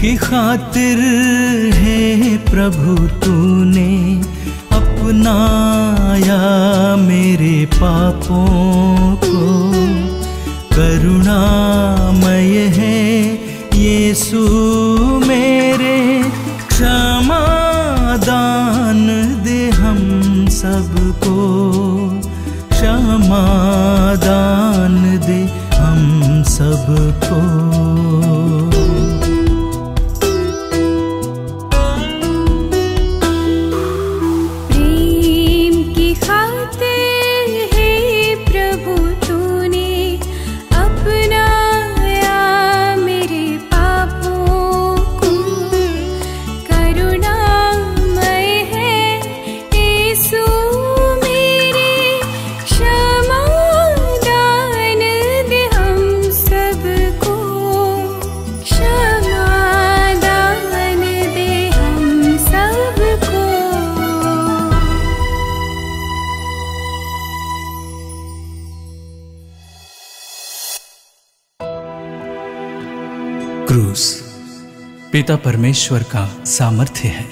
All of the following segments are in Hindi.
की खातिर है प्रभु तूने अपनाया मेरे पापों को। करुणामय है यीशु मेरे, क्षमा दान दे हम सबको, क्षमा दान दे हम सबको। क्रूस पिता परमेश्वर का सामर्थ्य है।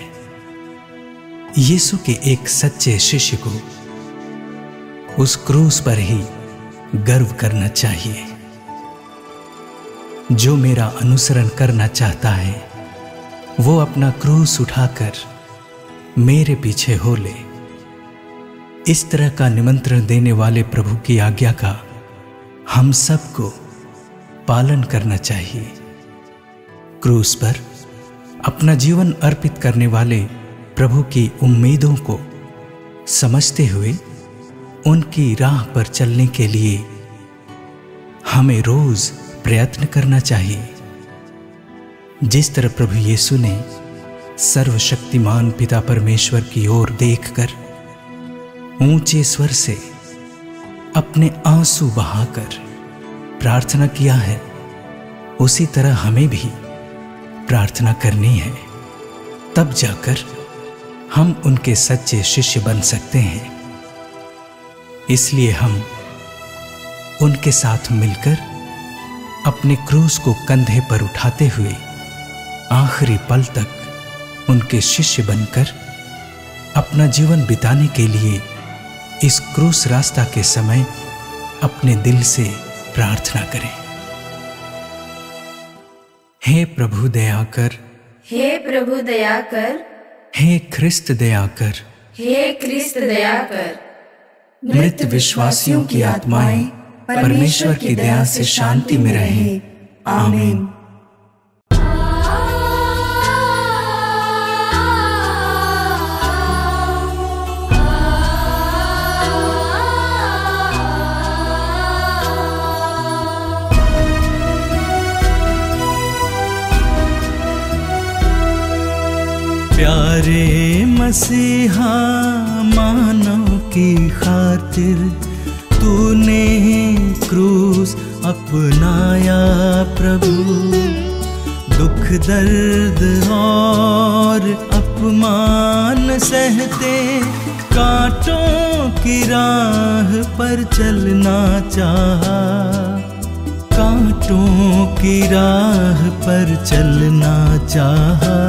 यीशु के एक सच्चे शिष्य को उस क्रूस पर ही गर्व करना चाहिए। जो मेरा अनुसरण करना चाहता है वो अपना क्रूस उठाकर मेरे पीछे हो ले। इस तरह का निमंत्रण देने वाले प्रभु की आज्ञा का हम सबको पालन करना चाहिए। क्रूस पर अपना जीवन अर्पित करने वाले प्रभु की उम्मीदों को समझते हुए उनकी राह पर चलने के लिए हमें रोज प्रयत्न करना चाहिए। जिस तरह प्रभु यीशु ने सर्वशक्तिमान पिता परमेश्वर की ओर देखकर ऊंचे स्वर से अपने आंसू बहाकर प्रार्थना किया है, उसी तरह हमें भी प्रार्थना करनी है। तब जाकर हम उनके सच्चे शिष्य बन सकते हैं। इसलिए हम उनके साथ मिलकर अपने क्रूस को कंधे पर उठाते हुए आखिरी पल तक उनके शिष्य बनकर अपना जीवन बिताने के लिए इस क्रूस रास्ता के समय अपने दिल से प्रार्थना करें। हे प्रभु दया कर, हे प्रभु दया कर, हे ख्रिस्त दया कर, हे ख्रिस्त दया कर। मृत विश्वासियों की आत्माएं परमेश्वर की दया से शांति में रहें। आमीन। प्यारे मसीहा मानव की खातिर तूने क्रूस अपनाया प्रभु। दुख दर्द और अपमान सहते कांटों की राह पर चलना चाहा, कांटों की राह पर चलना चाहा।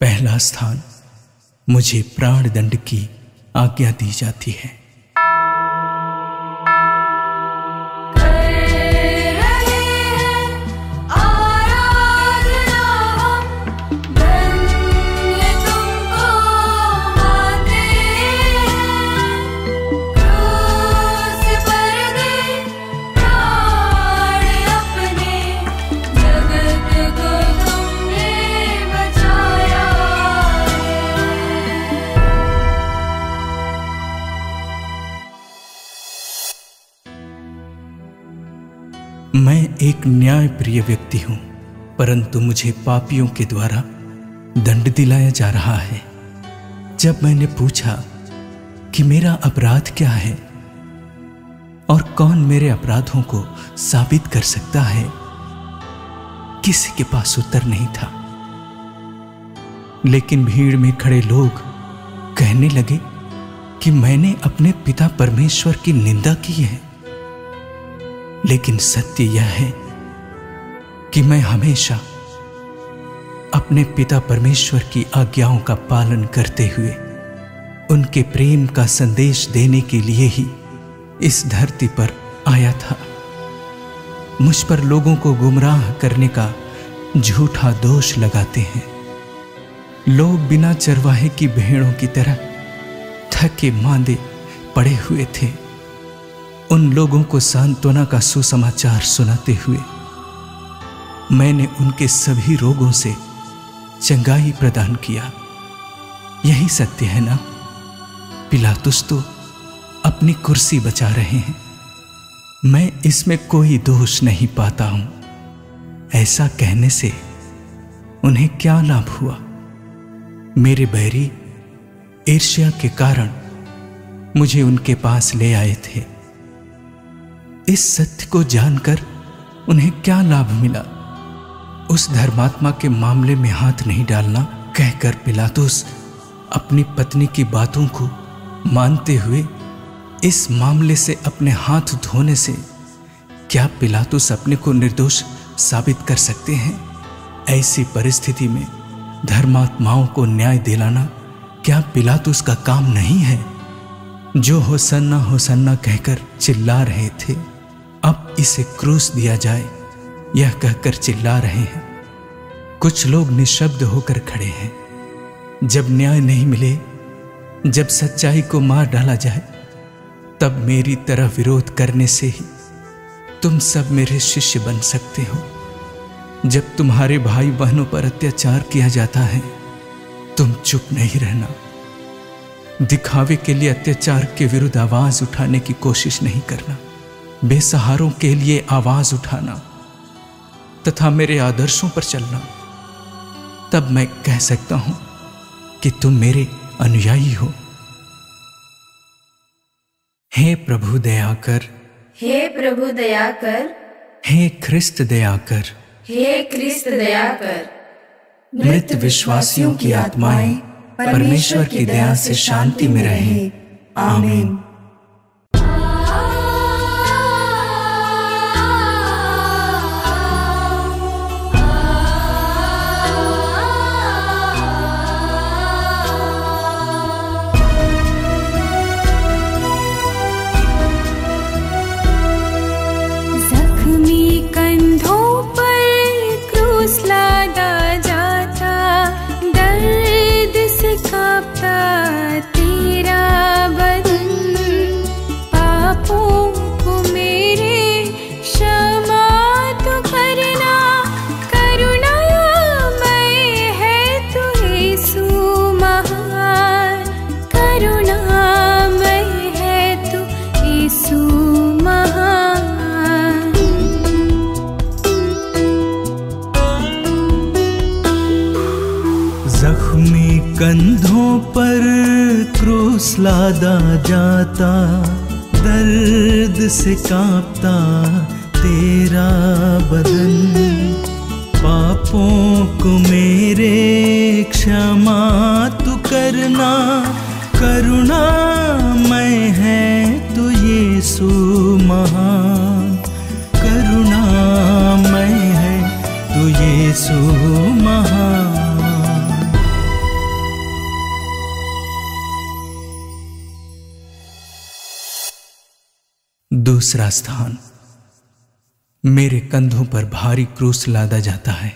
पहला स्थान मुझे प्राण दंड की आज्ञा दी जाती है। मैं एक न्यायप्रिय व्यक्ति हूं, परंतु मुझे पापियों के द्वारा दंड दिलाया जा रहा है। जब मैंने पूछा कि मेरा अपराध क्या है और कौन मेरे अपराधों को साबित कर सकता है, किसी के पास उत्तर नहीं था। लेकिन भीड़ में खड़े लोग कहने लगे कि मैंने अपने पिता परमेश्वर की निंदा की है। लेकिन सत्य यह है कि मैं हमेशा अपने पिता परमेश्वर की आज्ञाओं का पालन करते हुए उनके प्रेम का संदेश देने के लिए ही इस धरती पर आया था। मुझ पर लोगों को गुमराह करने का झूठा दोष लगाते हैं। लोग बिना चरवाहे की भेड़ों की तरह थके मांदे पड़े हुए थे। उन लोगों को सांत्वना का सुसमाचार सुनाते हुए मैंने उनके सभी रोगों से चंगाई प्रदान किया। यही सत्य है ना? पिलातुस तो अपनी कुर्सी बचा रहे हैं, मैं इसमें कोई दोष नहीं पाता हूं। ऐसा कहने से उन्हें क्या लाभ हुआ? मेरे बैरी ईर्ष्या के कारण मुझे उनके पास ले आए थे। इस सत्य को जानकर उन्हें क्या लाभ मिला? उस धर्मात्मा के मामले में हाथ नहीं डालना कहकर पिलातुस अपनी पत्नी की बातों को मानते हुए इस मामले से अपने हाथ धोने से क्या पिलातुस अपने को निर्दोष साबित कर सकते हैं? ऐसी परिस्थिति में धर्मात्माओं को न्याय दिलाना क्या पिलातुस का काम नहीं है? जो होसन्ना होसन्ना कहकर चिल्ला रहे थे, अब इसे क्रूस दिया जाए यह कहकर चिल्ला रहे हैं। कुछ लोग निशब्द होकर खड़े हैं। जब न्याय नहीं मिले, जब सच्चाई को मार डाला जाए, तब मेरी तरह विरोध करने से ही तुम सब मेरे शिष्य बन सकते हो। जब तुम्हारे भाई बहनों पर अत्याचार किया जाता है, तुम चुप नहीं रहना। दिखावे के लिए अत्याचार के विरुद्ध आवाज उठाने की कोशिश नहीं करना। बेसहारों के लिए आवाज उठाना तथा मेरे आदर्शों पर चलना। तब मैं कह सकता हूं कि तुम मेरे अनुयायी हो। हे प्रभु दया कर, हे प्रभु दया कर, हे ख्रिस्त दया कर, हे ख्रिस्त दया कर। मृत विश्वासियों की आत्माएं परमेश्वर की दया से शांति में रहें। आमीन। कंधों पर क्रूस लादा जाता, दर्द से कांपता तेरा बदन। पापों को मेरे क्षमा तू करना, करुणामय है तू यीशु महान। करुणामय है तू यीशु महान। दूसरा स्थान, मेरे कंधों पर भारी क्रूस लादा जाता है।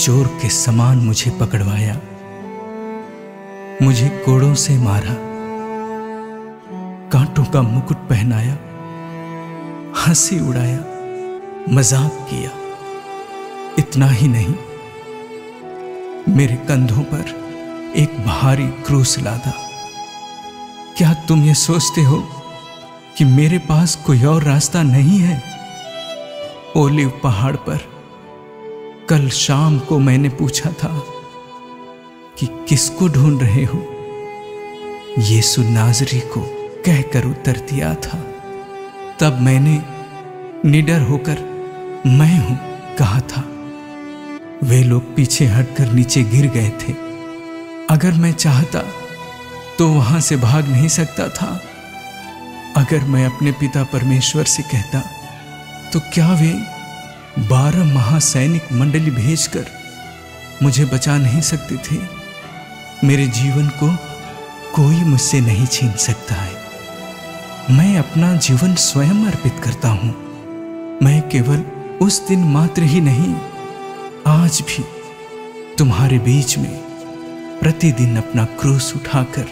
चोर के समान मुझे पकड़वाया, मुझे कोड़ों से मारा, कांटों का मुकुट पहनाया, हंसी उड़ाया, मजाक किया। इतना ही नहीं, मेरे कंधों पर एक भारी क्रूस लादा। क्या तुम ये सोचते हो कि मेरे पास कोई और रास्ता नहीं है? ओलिव पहाड़ पर कल शाम को मैंने पूछा था कि किसको ढूंढ रहे हो? यीशु नाज़री को कहकर उत्तर दिया था। तब मैंने निडर होकर मैं हूं कहा था। वे लोग पीछे हटकर नीचे गिर गए थे। अगर मैं चाहता तो वहां से भाग नहीं सकता था। अगर मैं अपने पिता परमेश्वर से कहता तो क्या वे 12 महासैनिक मंडली भेजकर मुझे बचा नहीं सकते थे? मेरे जीवन को कोई मुझसे नहीं छीन सकता है। मैं अपना जीवन स्वयं अर्पित करता हूं। मैं केवल उस दिन मात्र ही नहीं, आज भी तुम्हारे बीच में प्रतिदिन अपना क्रूस उठाकर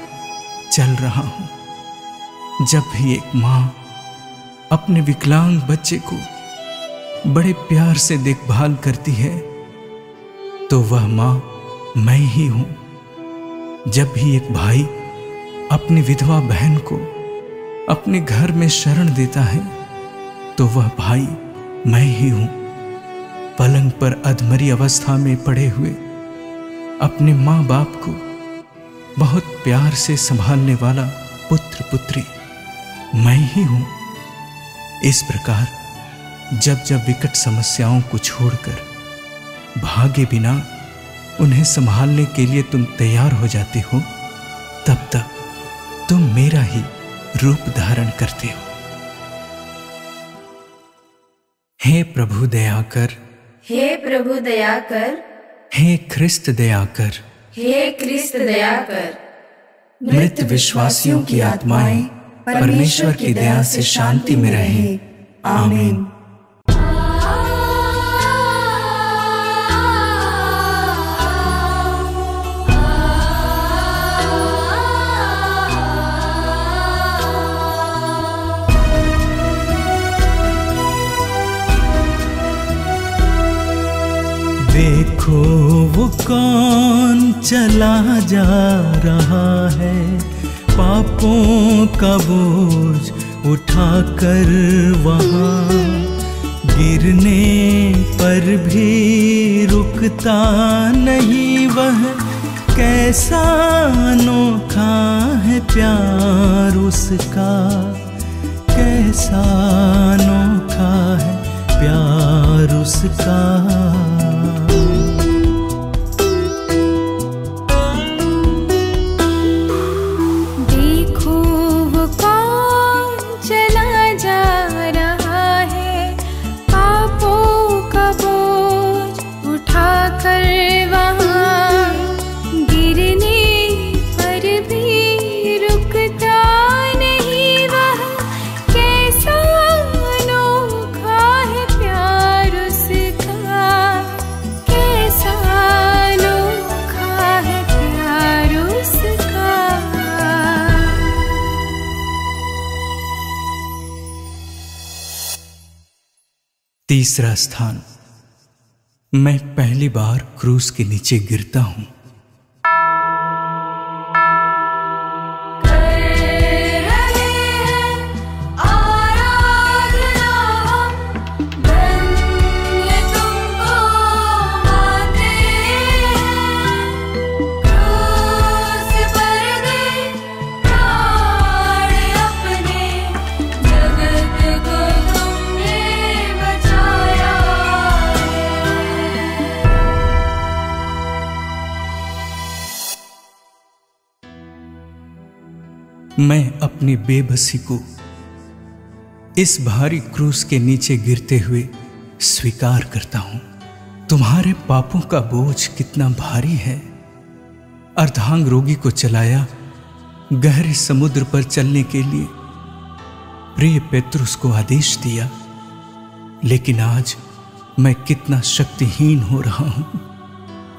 चल रहा हूं। जब भी एक मां अपने विकलांग बच्चे को बड़े प्यार से देखभाल करती है तो वह मां मैं ही हूं। जब भी एक भाई अपनी विधवा बहन को अपने घर में शरण देता है तो वह भाई मैं ही हूं। पलंग पर अधमरी अवस्था में पड़े हुए अपने मां बाप को बहुत प्यार से संभालने वाला पुत्र पुत्री मैं ही हूं। इस प्रकार जब जब विकट समस्याओं को छोड़कर भागे बिना उन्हें संभालने के लिए तुम तैयार हो जाते हो, तब तक तुम मेरा ही रूप धारण करते हो। हे प्रभु दया कर, हे प्रभु दया कर, हे ख्रिस्त दया कर, हे क्रिस्त दया कर। मृत विश्वासियों की आत्माएं परमेश्वर की दया से शांति में रहे। आमीन। देखो वो कौन चला जा रहा है, पापों का बोझ उठाकर वहाँ। गिरने पर भी रुकता नहीं वह, कैसा अनोखा है प्यार उसका, कैसा अनोखा है प्यार उसका। तीसरा स्थान, मैं पहली बार क्रूस के नीचे गिरता हूं। मैं अपनी बेबसी को इस भारी क्रूस के नीचे गिरते हुए स्वीकार करता हूं। तुम्हारे पापों का बोझ कितना भारी है। अर्धांग रोगी को चलाया गहरे समुद्र पर चलने के लिए प्रिय पेत्रुस को आदेश दिया, लेकिन आज मैं कितना शक्तिहीन हो रहा हूं।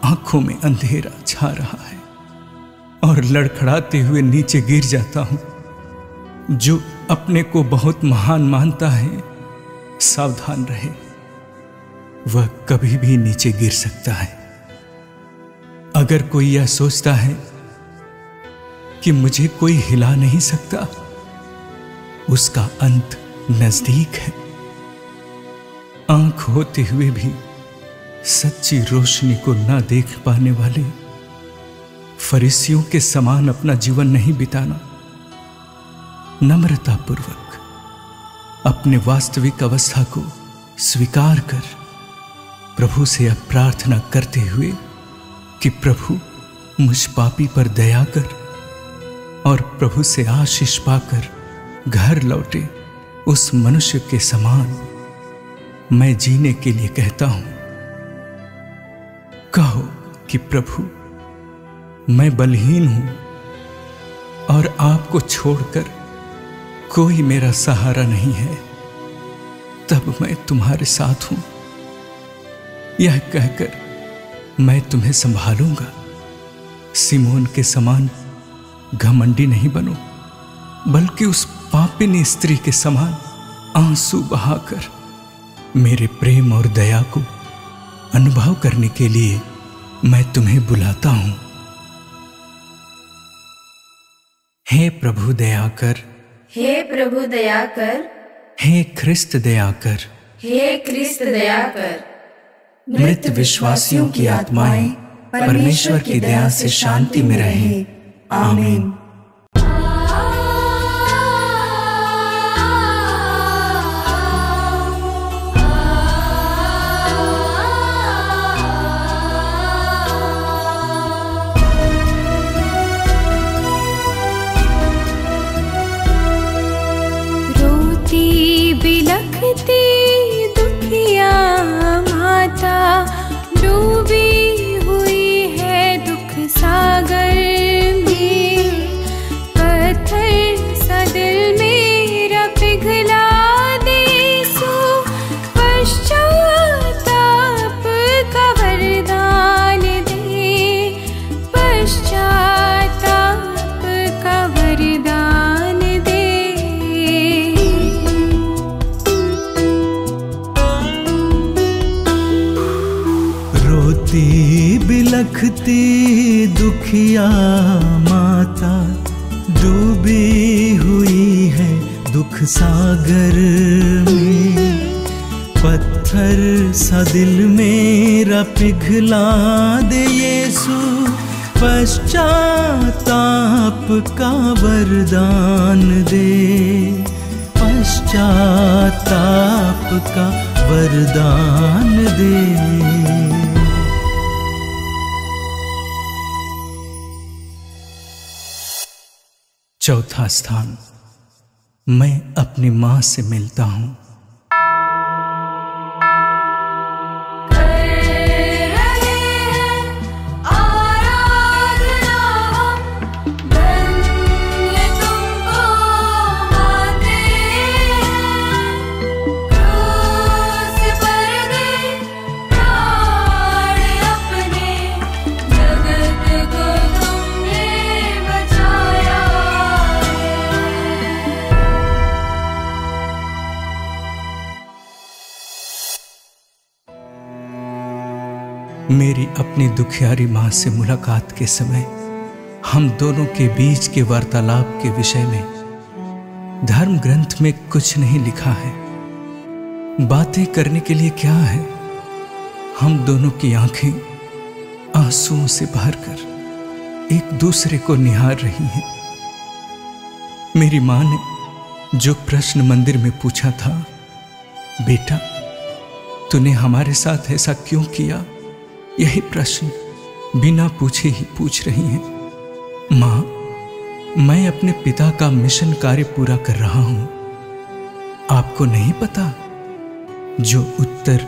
आंखों में अंधेरा छा रहा है और लड़खड़ाते हुए नीचे गिर जाता हूं। जो अपने को बहुत महान मानता है, सावधान रहे, वह कभी भी नीचे गिर सकता है। अगर कोई यह सोचता है कि मुझे कोई हिला नहीं सकता, उसका अंत नजदीक है। आंख होते हुए भी सच्ची रोशनी को ना देख पाने वाले फरीसियों के समान अपना जीवन नहीं बिताना। नम्रतापूर्वक अपने वास्तविक अवस्था को स्वीकार कर प्रभु से अब प्रार्थना करते हुए कि प्रभु मुझ पापी पर दया कर, और प्रभु से आशीष पाकर घर लौटे उस मनुष्य के समान मैं जीने के लिए कहता हूं। कहो कि प्रभु, मैं बलहीन हूं और आपको छोड़कर कोई मेरा सहारा नहीं है, तब मैं तुम्हारे साथ हूं। यह कहकर मैं तुम्हें संभालूंगा। सिमोन के समान घमंडी नहीं बनो, बल्कि उस पापिनी स्त्री के समान आंसू बहाकर मेरे प्रेम और दया को अनुभव करने के लिए मैं तुम्हें बुलाता हूं। हे प्रभु दया कर, हे प्रभु दया कर, हे ख्रिस्त दया कर, हे क्रिस्त दया कर। मृत विश्वासियों की आत्माएं परमेश्वर की दया से शांति में रहें। आमीन। बिलखती दुखिया माता डूबी हुई है दुख सागर में। पत्थर सा दिल मेरा पिघला दे सो, पश्चाताप का वरदान दे, पश्चाताप का वरदान दे। बिलखती दुखिया माता डूबी हुई है दुख सागर में। पत्थर सा दिल मेरा पिघला दे यीशु, पश्चाताप का वरदान दे, पश्चाताप का वरदान दे। चौथा स्थान, मैं अपनी मां से मिलता हूं। मेरी अपनी दुखियारी मां से मुलाकात के समय हम दोनों के बीच के वार्तालाप के विषय में धर्म ग्रंथ में कुछ नहीं लिखा है। बातें करने के लिए क्या है? हम दोनों की आंखें आंसुओं से भरकर एक दूसरे को निहार रही हैं। मेरी मां ने जो प्रश्न मंदिर में पूछा था, बेटा तूने हमारे साथ ऐसा क्यों किया, यही प्रश्न बिना पूछे ही पूछ रही हैं। मां, मैं अपने पिता का मिशन कार्य पूरा कर रहा हूं। आपको नहीं पता? जो उत्तर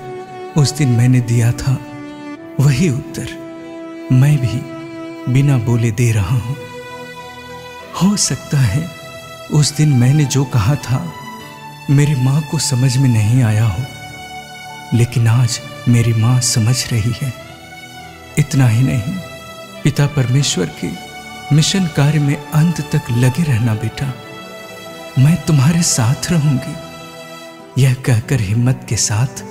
उस दिन मैंने दिया था, वही उत्तर मैं भी बिना बोले दे रहा हूं। हो सकता है उस दिन मैंने जो कहा था मेरी मां को समझ में नहीं आया हो, लेकिन आज मेरी मां समझ रही है। इतना ही नहीं, पिता परमेश्वर के मिशन कार्य में अंत तक लगे रहना बेटा। मैं तुम्हारे साथ रहूंगी। यह कहकर हिम्मत के साथ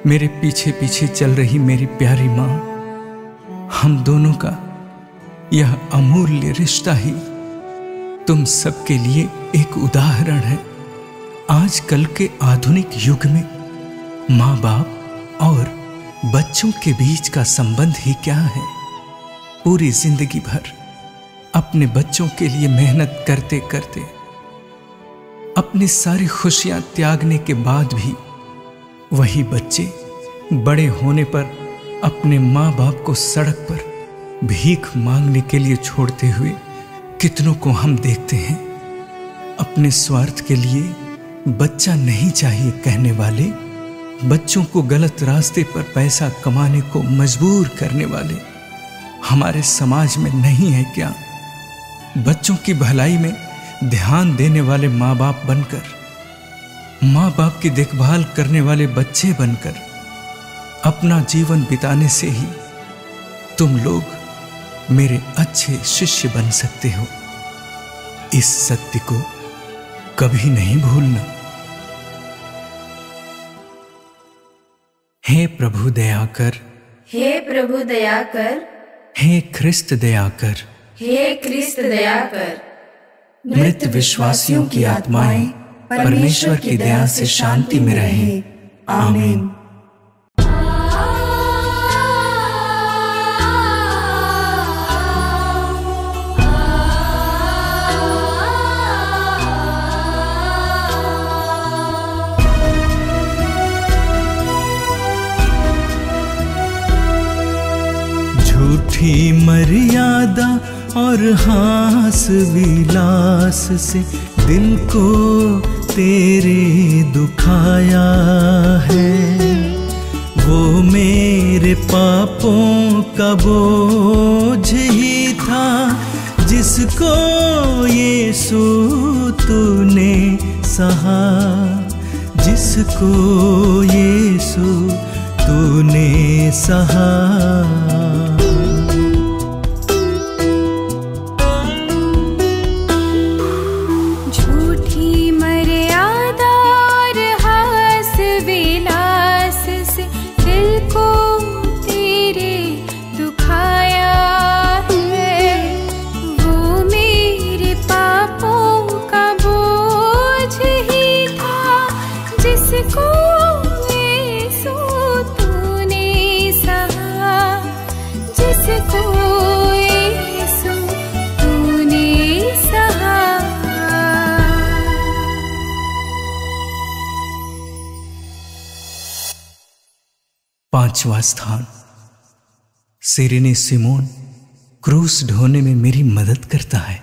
मेरे पीछे पीछे चल रही मेरी प्यारी मां, हम दोनों का यह अमूल्य रिश्ता ही तुम सबके लिए एक उदाहरण है। आजकल के आधुनिक युग में माँ बाप और बच्चों के बीच का संबंध ही क्या है। पूरी जिंदगी भर अपने बच्चों के लिए मेहनत करते करते अपनी सारी खुशियां त्यागने के बाद भी वही बच्चे बड़े होने पर अपने माँ बाप को सड़क पर भीख मांगने के लिए छोड़ते हुए कितनों को हम देखते हैं। अपने स्वार्थ के लिए बच्चा नहीं चाहिए कहने वाले, बच्चों को गलत रास्ते पर पैसा कमाने को मजबूर करने वाले हमारे समाज में नहीं है क्या? बच्चों की भलाई में ध्यान देने वाले माँ बाप बनकर, माँ बाप की देखभाल करने वाले बच्चे बनकर अपना जीवन बिताने से ही तुम लोग मेरे अच्छे शिष्य बन सकते हो। इस सत्य को कभी नहीं भूलना। हे प्रभु दया कर, हे प्रभु दया कर, हे ख्रिस्त दया कर, हे ख्रिस्त दया कर। मृत विश्वासियों की आत्माएं परमेश्वर की दया से शांति में रहें। आमीन। झूठी मर्यादा और हास विलास से दिल को तेरे दुखाया है। वो मेरे पापों का बोझ ही था जिसको यीशु तूने सहा, जिसको यीशु तूने सहा। पांचवा स्थान, सिरेने सिमोन क्रूस ढोने में मेरी मदद करता है।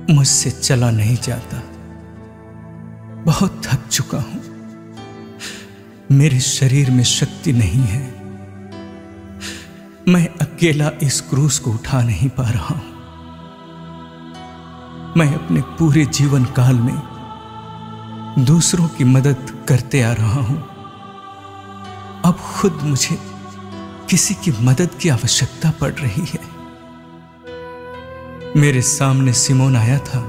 मुझसे चला नहीं जाता, बहुत थक चुका हूं, मेरे शरीर में शक्ति नहीं है, मैं अकेला इस क्रूस को उठा नहीं पा रहा हूं। मैं अपने पूरे जीवन काल में दूसरों की मदद करते आ रहा हूं, अब खुद मुझे किसी की मदद की आवश्यकता पड़ रही है। मेरे सामने सिमोन आया था,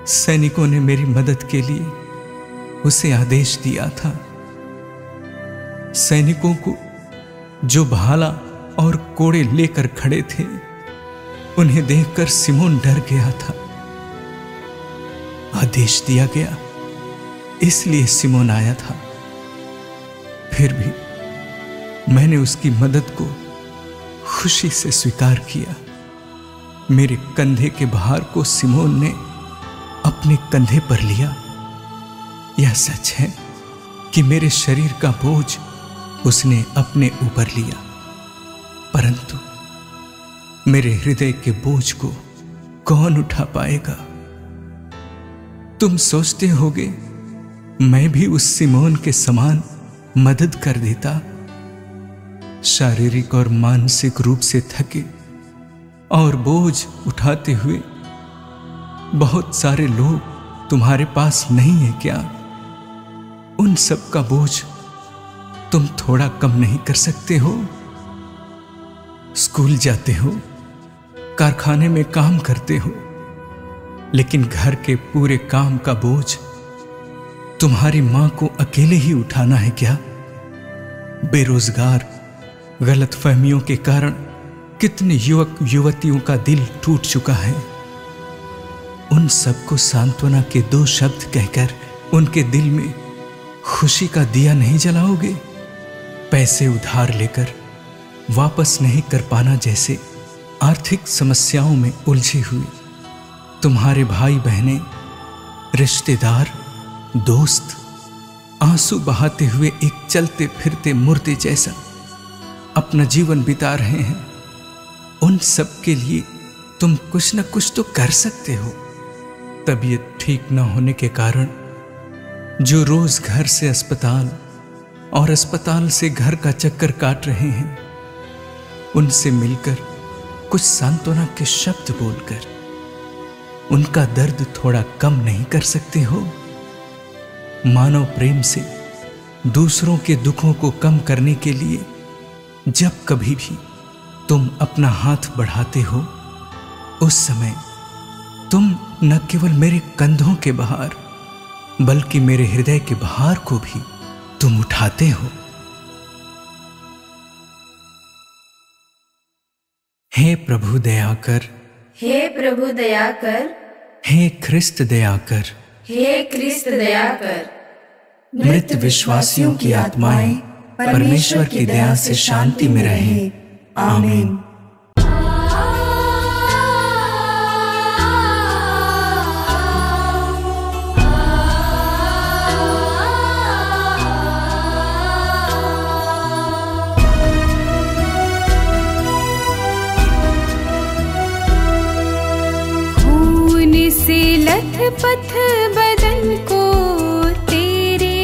सैनिकों ने मेरी मदद के लिए उसे आदेश दिया था। सैनिकों को जो भाला और कोड़े लेकर खड़े थे, उन्हें देखकर सिमोन डर गया था। आदेश दिया गया इसलिए सिमोन आया था। फिर भी मैंने उसकी मदद को खुशी से स्वीकार किया। मेरे कंधे के भार को सिमोन ने अपने कंधे पर लिया। यह सच है कि मेरे शरीर का बोझ उसने अपने ऊपर लिया, परंतु मेरे हृदय के बोझ को कौन उठा पाएगा? तुम सोचते होगे मैं भी उस सिमोन के समान मदद कर देता। शारीरिक और मानसिक रूप से थके और बोझ उठाते हुए बहुत सारे लोग तुम्हारे पास नहीं है क्या? उन सब का बोझ तुम थोड़ा कम नहीं कर सकते हो? स्कूल जाते हो, कारखाने में काम करते हो, लेकिन घर के पूरे काम का बोझ तुम्हारी मां को अकेले ही उठाना है क्या? बेरोजगार, गलतफहमियों के कारण कितने युवक युवतियों का दिल टूट चुका है। उन सबको सांत्वना के 2 शब्द कहकर उनके दिल में खुशी का दिया नहीं जलाओगे? पैसे उधार लेकर वापस नहीं कर पाना जैसे आर्थिक समस्याओं में उलझे हुए तुम्हारे भाई बहनें, रिश्तेदार, दोस्त आंसू बहाते हुए एक चलते फिरते मुर्दे जैसा अपना जीवन बिता रहे हैं, उन सब के लिए तुम कुछ न कुछ तो कर सकते हो। तबीयत ठीक न होने के कारण जो रोज घर से अस्पताल और अस्पताल से घर का चक्कर काट रहे हैं, उनसे मिलकर कुछ सांत्वना के शब्द बोलकर उनका दर्द थोड़ा कम नहीं कर सकते हो? मानव प्रेम से दूसरों के दुखों को कम करने के लिए जब कभी भी तुम अपना हाथ बढ़ाते हो, उस समय तुम न केवल मेरे कंधों के भार बल्कि मेरे हृदय के भार को भी तुम उठाते हो। हे प्रभु दया कर, हे प्रभु दया कर, हे ख्रिस्त दया कर, हे क्रिस्त दया कर। मृत विश्वासियों की आत्माएं परमेश्वर की दया से शांति में रहें। आमीन। खून से लथपथ बदन को तेरे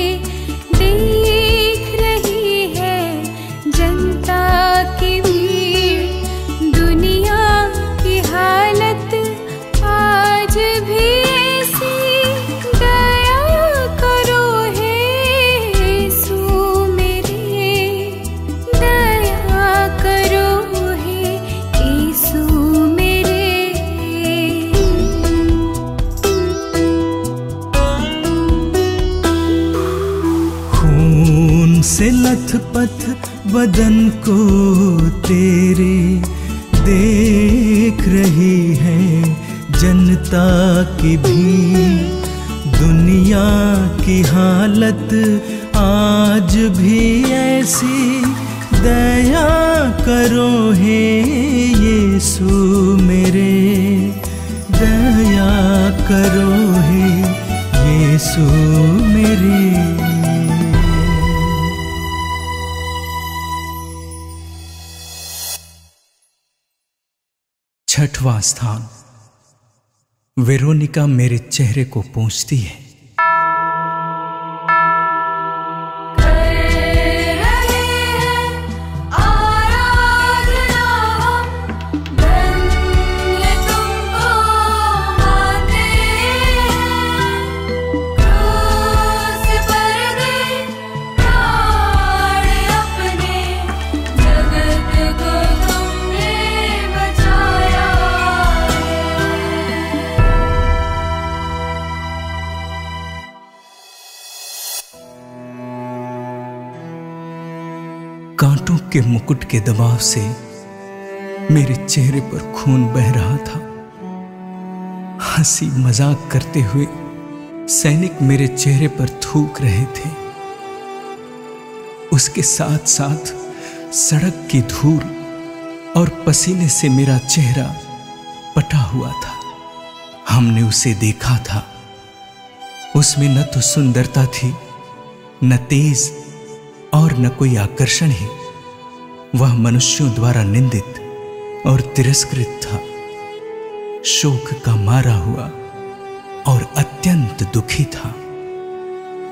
देख रही है जनता की भीड़। दुनिया की हालत आज भी ऐसी, दया करो हे यीशु मेरे, दया करो हे यीशु मेरे। खून से लथपथ बदन को तेरे देख रही है जनता की भीड़। दुनिया की हालत आज भी ऐसी, दया करो हे यीशु मेरे, दया करो हे यीशु मेरे। छठवां स्थान। वेरोनिका मेरे चेहरे को पोंछती है। कांटों के मुकुट के दबाव से मेरे चेहरे पर खून बह रहा था। हंसी मजाक करते हुए सैनिक मेरे चेहरे पर थूक रहे थे। उसके साथ साथ सड़क की धूल और पसीने से मेरा चेहरा पटा हुआ था। हमने उसे देखा था। उसमें न तो सुंदरता थी न तेज और न कोई आकर्षण है। वह मनुष्यों द्वारा निंदित और तिरस्कृत था, शोक का मारा हुआ और अत्यंत दुखी था।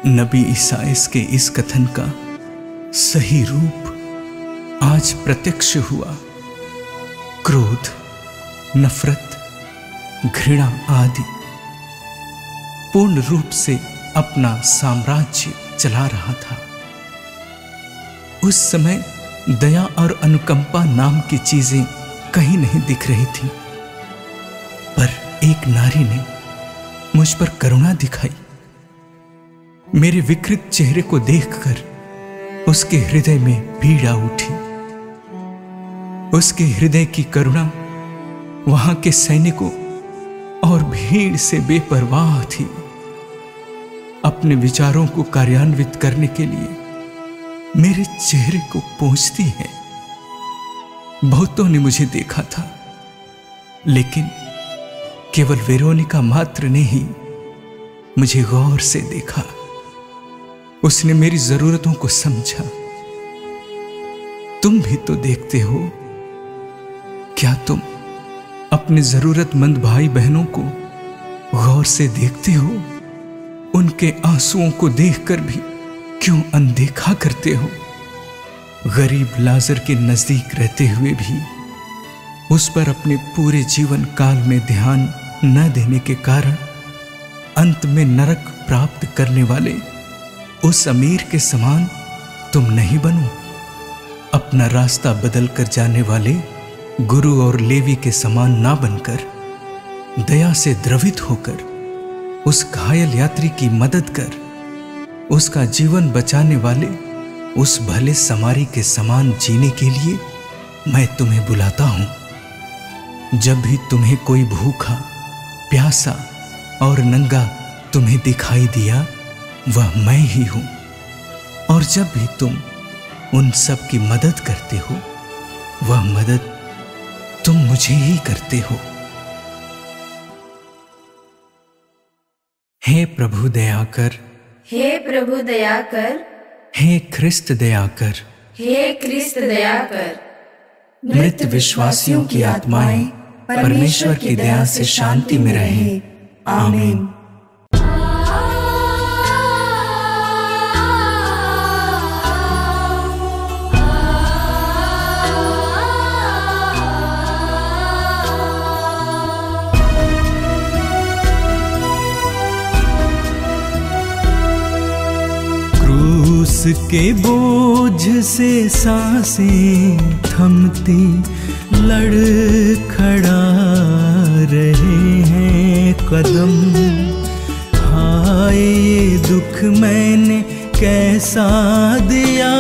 नबी ईसाइस के इस कथन का सही रूप आज प्रत्यक्ष हुआ। क्रोध, नफरत, घृणा आदि पूर्ण रूप से अपना साम्राज्य चला रहा था। उस समय दया और अनुकंपा नाम की चीजें कहीं नहीं दिख रही थी, पर एक नारी ने मुझ पर करुणा दिखाई। मेरे विकृत चेहरे को देखकर उसके हृदय में पीड़ा उठी। उसके हृदय की करुणा वहां के सैनिकों और भीड़ से बेपरवाह थी। अपने विचारों को कार्यान्वित करने के लिए मेरे चेहरे को पोंछती है। बहुतों ने मुझे देखा था, लेकिन केवल वेरोनिका मात्र ने ही मुझे गौर से देखा। उसने मेरी जरूरतों को समझा। तुम भी तो देखते हो। क्या तुम अपने जरूरतमंद भाई बहनों को गौर से देखते हो? उनके आंसुओं को देखकर भी क्यों अनदेखा करते हो? गरीब लाजर के नजदीक रहते हुए भी उस पर अपने पूरे जीवन काल में ध्यान न देने के कारण अंत में नरक प्राप्त करने वाले उस अमीर के समान तुम नहीं बनो। अपना रास्ता बदल कर जाने वाले गुरु और लेवी के समान ना बनकर दया से द्रवित होकर उस घायल यात्री की मदद कर उसका जीवन बचाने वाले उस भले समारी के समान जीने के लिए मैं तुम्हें बुलाता हूं। जब भी तुम्हें कोई भूखा, प्यासा और नंगा तुम्हें दिखाई दिया, वह मैं ही हूं। और जब भी तुम उन सब की मदद करते हो, वह मदद तुम मुझे ही करते हो। हे प्रभु दया कर, हे प्रभु दया कर, हे ख्रिस्त दया कर, हे ख्रिस्त दया कर। मृत विश्वासियों की आत्माएं परमेश्वर की दया से शांति में रहें। आमीन। क्रूस के बोझ से सांसें थमती लड़खड़ा रहे हैं कदम। हाय ये दुख मैंने कैसा दिया,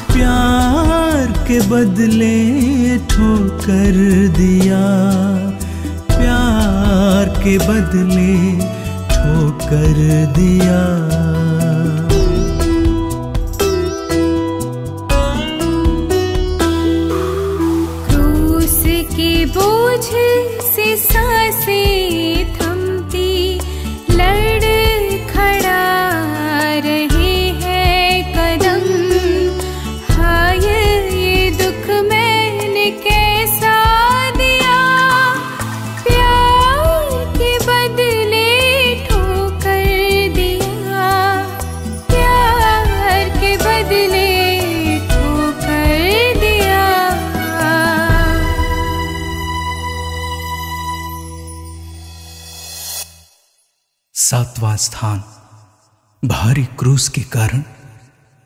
प्यार के बदले ठोकर दिया, प्यार के बदले ठोकर दिया। बोझ से सांसें थमती लड़खड़ा रहे हैं कदम। हाय ये दुख मैंने कैसा दिया, प्यार के बदले ठोकर दिया, प्यार के बदले ठोकर दिया। सातवां स्थान। भारी क्रूस के कारण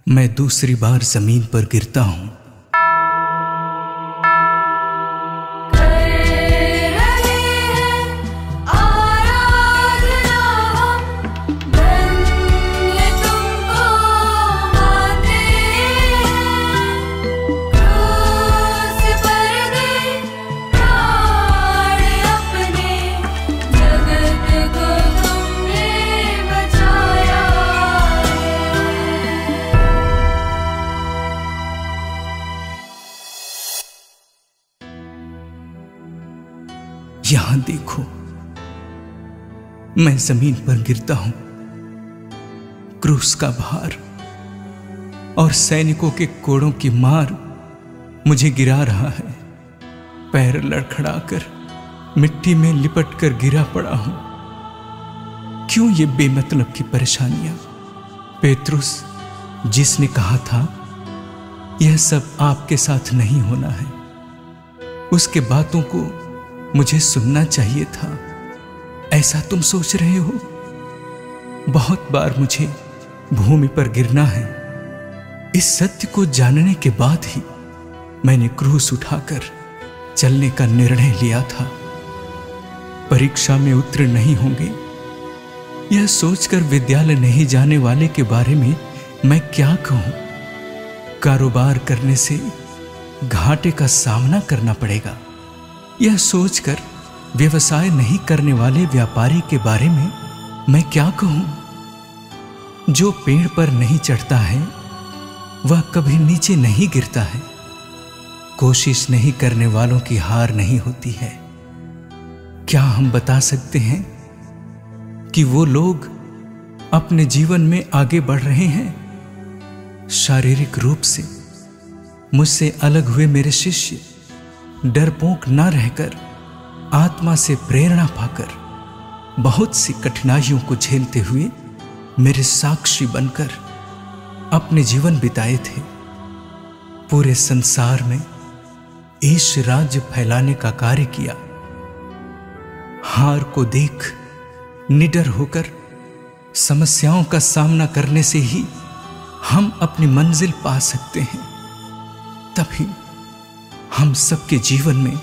मैं दूसरी बार जमीन पर गिरता हूं। यहां देखो, मैं जमीन पर गिरता हूं, क्रूस का भार और सैनिकों के कोड़ों की मार मुझे गिरा रहा है। पैर लड़खड़ाकर मिट्टी में लिपट कर गिरा पड़ा हूं। क्यों ये बेमतलब की परेशानियां? पेतरुस जिसने कहा था यह सब आपके साथ नहीं होना है, उसके बातों को मुझे सुनना चाहिए था। ऐसा तुम सोच रहे हो? बहुत बार मुझे भूमि पर गिरना है। इस सत्य को जानने के बाद ही मैंने क्रूस उठाकर चलने का निर्णय लिया था। परीक्षा में उत्तीर्ण नहीं होंगे, यह सोचकर विद्यालय नहीं जाने वाले के बारे में मैं क्या कहूं? कारोबार करने से घाटे का सामना करना पड़ेगा, यह सोचकर व्यवसाय नहीं करने वाले व्यापारी के बारे में मैं क्या कहूं? जो पेड़ पर नहीं चढ़ता है वह कभी नीचे नहीं गिरता है। कोशिश नहीं करने वालों की हार नहीं होती है। क्या हम बता सकते हैं कि वो लोग अपने जीवन में आगे बढ़ रहे हैं? शारीरिक रूप से मुझसे अलग हुए मेरे शिष्य डरपोक न रहकर आत्मा से प्रेरणा पाकर बहुत सी कठिनाइयों को झेलते हुए मेरे साक्षी बनकर अपने जीवन बिताए थे। पूरे संसार में ईश राज्य फैलाने का कार्य किया। हार को देख निडर होकर समस्याओं का सामना करने से ही हम अपनी मंजिल पा सकते हैं। तभी हम सबके जीवन में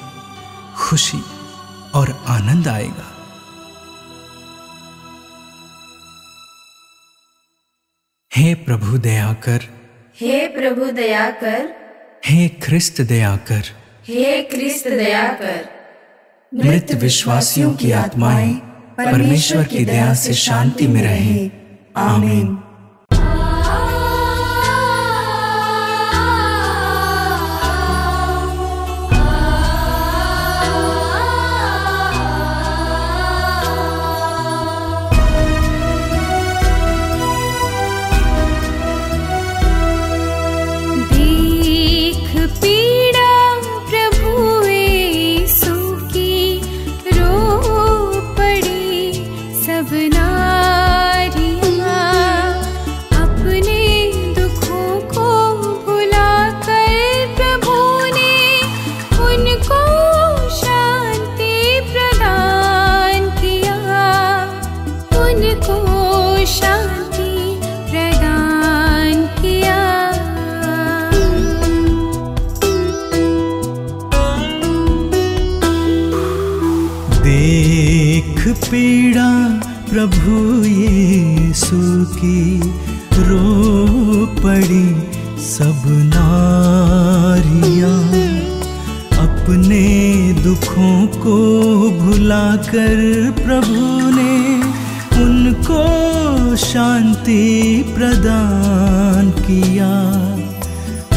खुशी और आनंद आएगा। हे प्रभु दया कर, हे प्रभु दया कर, हे ख्रिस्त दया कर, हे क्रिस्त दया कर। मृत विश्वासियों की आत्माएं परमेश्वर की दया से शांति में रहें। आमीन। पीड़ा प्रभु यीशु की, रो पड़ी सब नारियां। अपने दुखों को भुलाकर प्रभु ने उनको शांति प्रदान किया,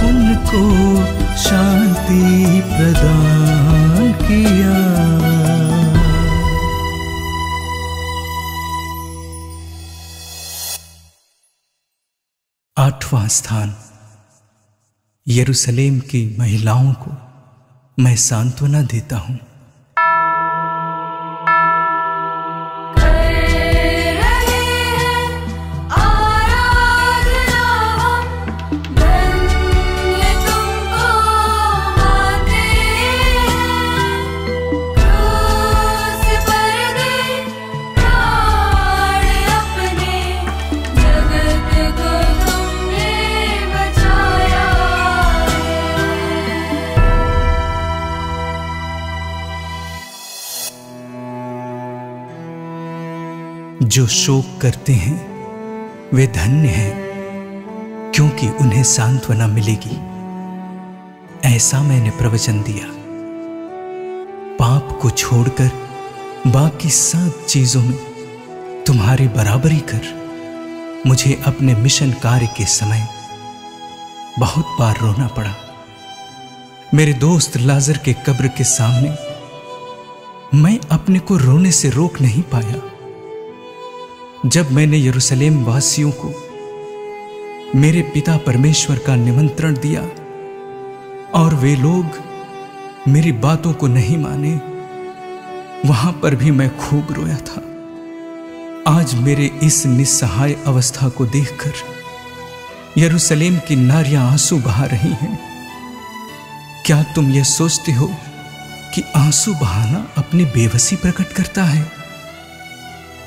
उनको शांति प्रदान किया। आठवां स्थान, यरूशलेम की महिलाओं को मैं सांत्वना देता हूं। जो शोक करते हैं वे धन्य हैं, क्योंकि उन्हें सांत्वना मिलेगी। ऐसा मैंने प्रवचन दिया। पाप को छोड़कर बाकी सब चीजों में तुम्हारी बराबरी कर। मुझे अपने मिशन कार्य के समय बहुत बार रोना पड़ा। मेरे दोस्त लाजर के कब्र के सामने मैं अपने को रोने से रोक नहीं पाया। जब मैंने यरूशलेम वासियों को मेरे पिता परमेश्वर का निमंत्रण दिया और वे लोग मेरी बातों को नहीं माने, वहां पर भी मैं खूब रोया था। आज मेरे इस निस्सहाय अवस्था को देखकर यरूशलेम की नारियां आंसू बहा रही हैं। क्या तुम यह सोचते हो कि आंसू बहाना अपनी बेबसी प्रकट करता है?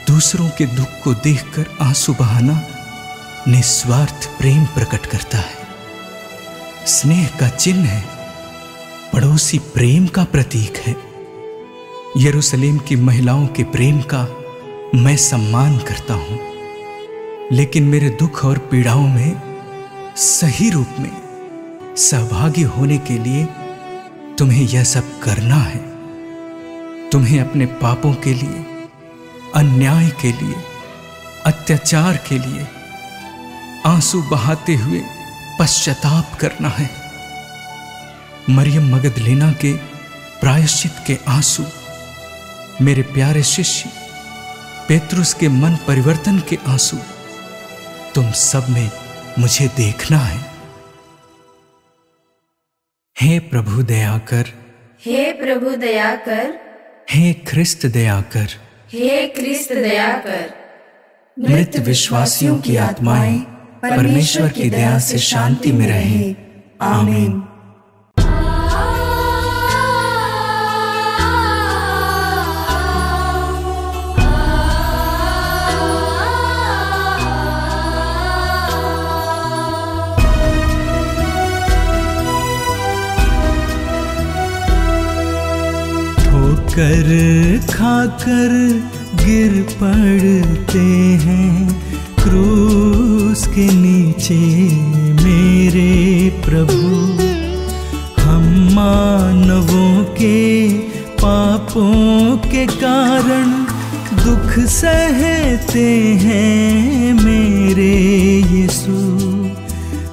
दूसरों के दुख को देखकर आंसू बहाना निस्वार्थ प्रेम प्रकट करता है, स्नेह का चिन्ह है, पड़ोसी प्रेम का प्रतीक है। यरूशलेम की महिलाओं के प्रेम का मैं सम्मान करता हूं, लेकिन मेरे दुख और पीड़ाओं में सही रूप में सहभागी होने के लिए तुम्हें यह सब करना है। तुम्हें अपने पापों के लिए, अन्याय के लिए, अत्याचार के लिए आंसू बहाते हुए पश्चाताप करना है। मरियम मगदलेना के प्रायश्चित के आंसू, मेरे प्यारे शिष्य पेतरुस के मन परिवर्तन के आंसू, तुम सब में मुझे देखना है। हे प्रभु दया कर, हे प्रभु दया कर, हे ख्रिस्त दया कर, हे क्रिस्त दया कर। मृत विश्वासियों की आत्माएं परमेश्वर की दया से शांति में रहें। आमीन। कर खाकर गिर पड़ते हैं क्रूस के नीचे मेरे प्रभु। हम मानवों के पापों के कारण दुख सहते हैं मेरे यीशु,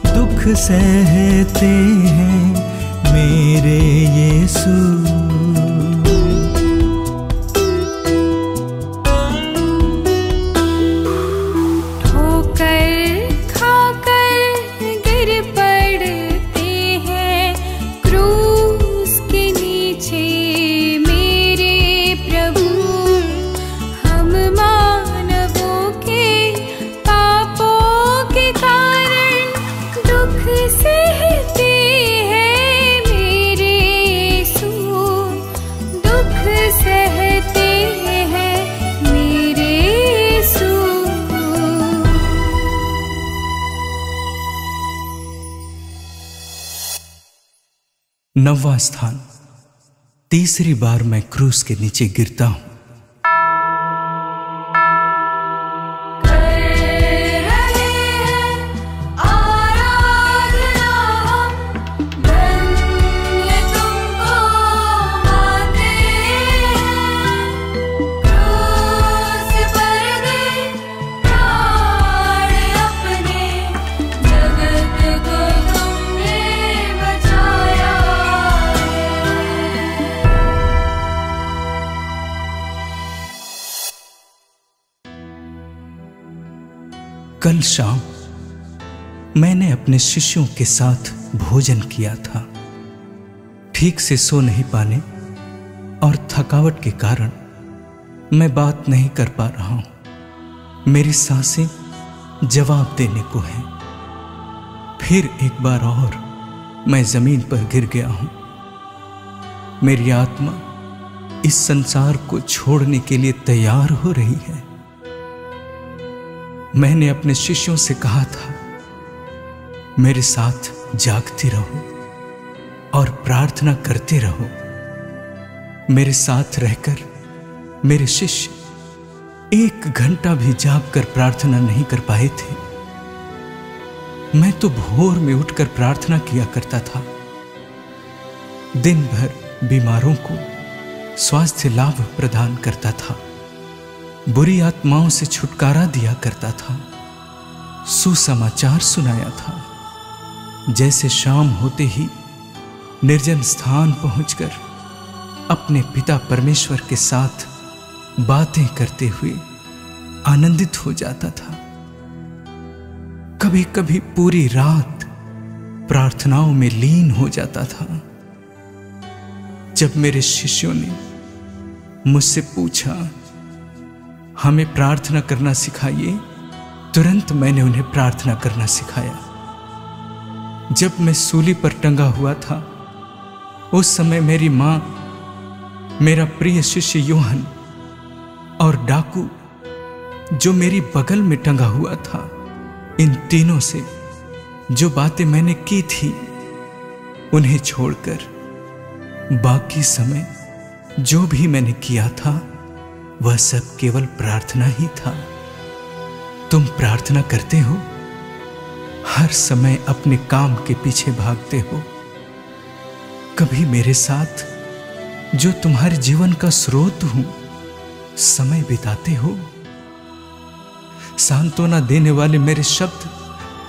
दुख सहते हैं मेरे यीशु। नौवां स्थान, तीसरी बार मैं क्रूस के नीचे गिरता हूं। कल शाम मैंने अपने शिष्यों के साथ भोजन किया था। ठीक से सो नहीं पाने और थकावट के कारण मैं बात नहीं कर पा रहा हूं। मेरी सांसें जवाब देने को हैं। फिर एक बार और मैं जमीन पर गिर गया हूं। मेरी आत्मा इस संसार को छोड़ने के लिए तैयार हो रही है। मैंने अपने शिष्यों से कहा था, मेरे साथ जागते रहो और प्रार्थना करते रहो। मेरे साथ रहकर मेरे शिष्य 1 घंटा भी जागकर प्रार्थना नहीं कर पाए थे। मैं तो भोर में उठकर प्रार्थना किया करता था। दिन भर बीमारों को स्वास्थ्य लाभ प्रदान करता था, बुरी आत्माओं से छुटकारा दिया करता था, सुसमाचार सुनाया था। जैसे शाम होते ही निर्जन स्थान पहुंचकर अपने पिता परमेश्वर के साथ बातें करते हुए आनंदित हो जाता था। कभी कभी पूरी रात प्रार्थनाओं में लीन हो जाता था। जब मेरे शिष्यों ने मुझसे पूछा, हमें प्रार्थना करना सिखाइए, तुरंत मैंने उन्हें प्रार्थना करना सिखाया। जब मैं सूली पर टंगा हुआ था, उस समय मेरी मां, मेरा प्रिय शिष्य यूहन और डाकू जो मेरी बगल में टंगा हुआ था, इन तीनों से जो बातें मैंने की थी, उन्हें छोड़कर बाकी समय जो भी मैंने किया था वह सब केवल प्रार्थना ही था। तुम प्रार्थना करते हो? हर समय अपने काम के पीछे भागते हो? कभी मेरे साथ, जो तुम्हारे जीवन का स्रोत हूं, समय बिताते हो? सांत्वना देने वाले मेरे शब्द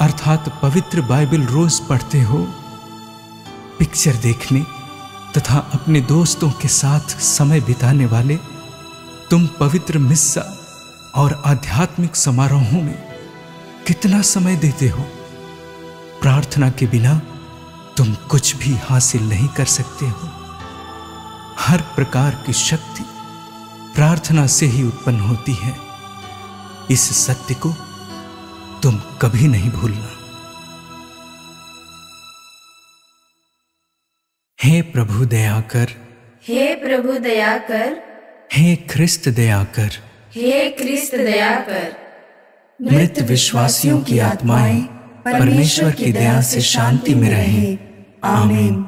अर्थात पवित्र बाइबल रोज पढ़ते हो? पिक्चर देखने तथा अपने दोस्तों के साथ समय बिताने वाले तुम पवित्र मिस्सा और आध्यात्मिक समारोहों में कितना समय देते हो? प्रार्थना के बिना तुम कुछ भी हासिल नहीं कर सकते हो। हर प्रकार की शक्ति प्रार्थना से ही उत्पन्न होती है। इस सत्य को तुम कभी नहीं भूलना। हे प्रभु दया कर, हे प्रभु दया कर, हे ख्रिस्त दया कर, हे ख्रिस्त दया कर। मृत विश्वासियों की आत्माएं परमेश्वर की दया से शांति में रहें। आमीन।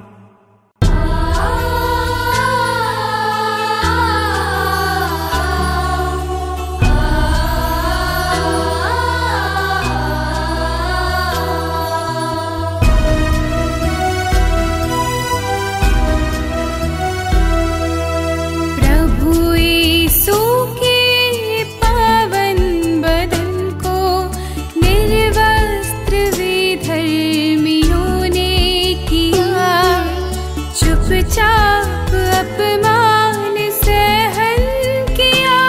चाप अपमान सहन किया,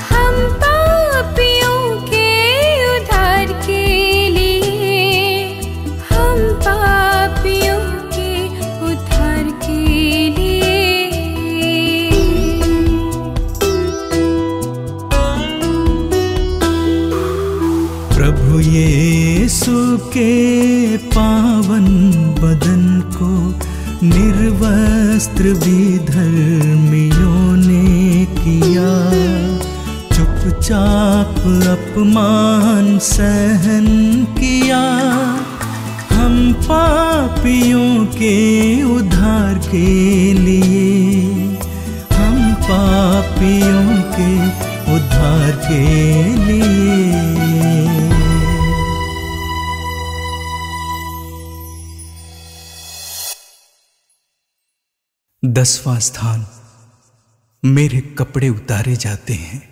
हम पापियों के उद्धार के लिए, हम पापियों के उद्धार के लिए। प्रभु यीशु के पावन बदन को निर्वस्त्र विधर्मियों ने किया, चुपचाप अपमान सहन किया, हम पापियों के उद्धार के लिए, हम पापियों के उद्धार के लिए। 10वां स्थान, मेरे कपड़े उतारे जाते हैं।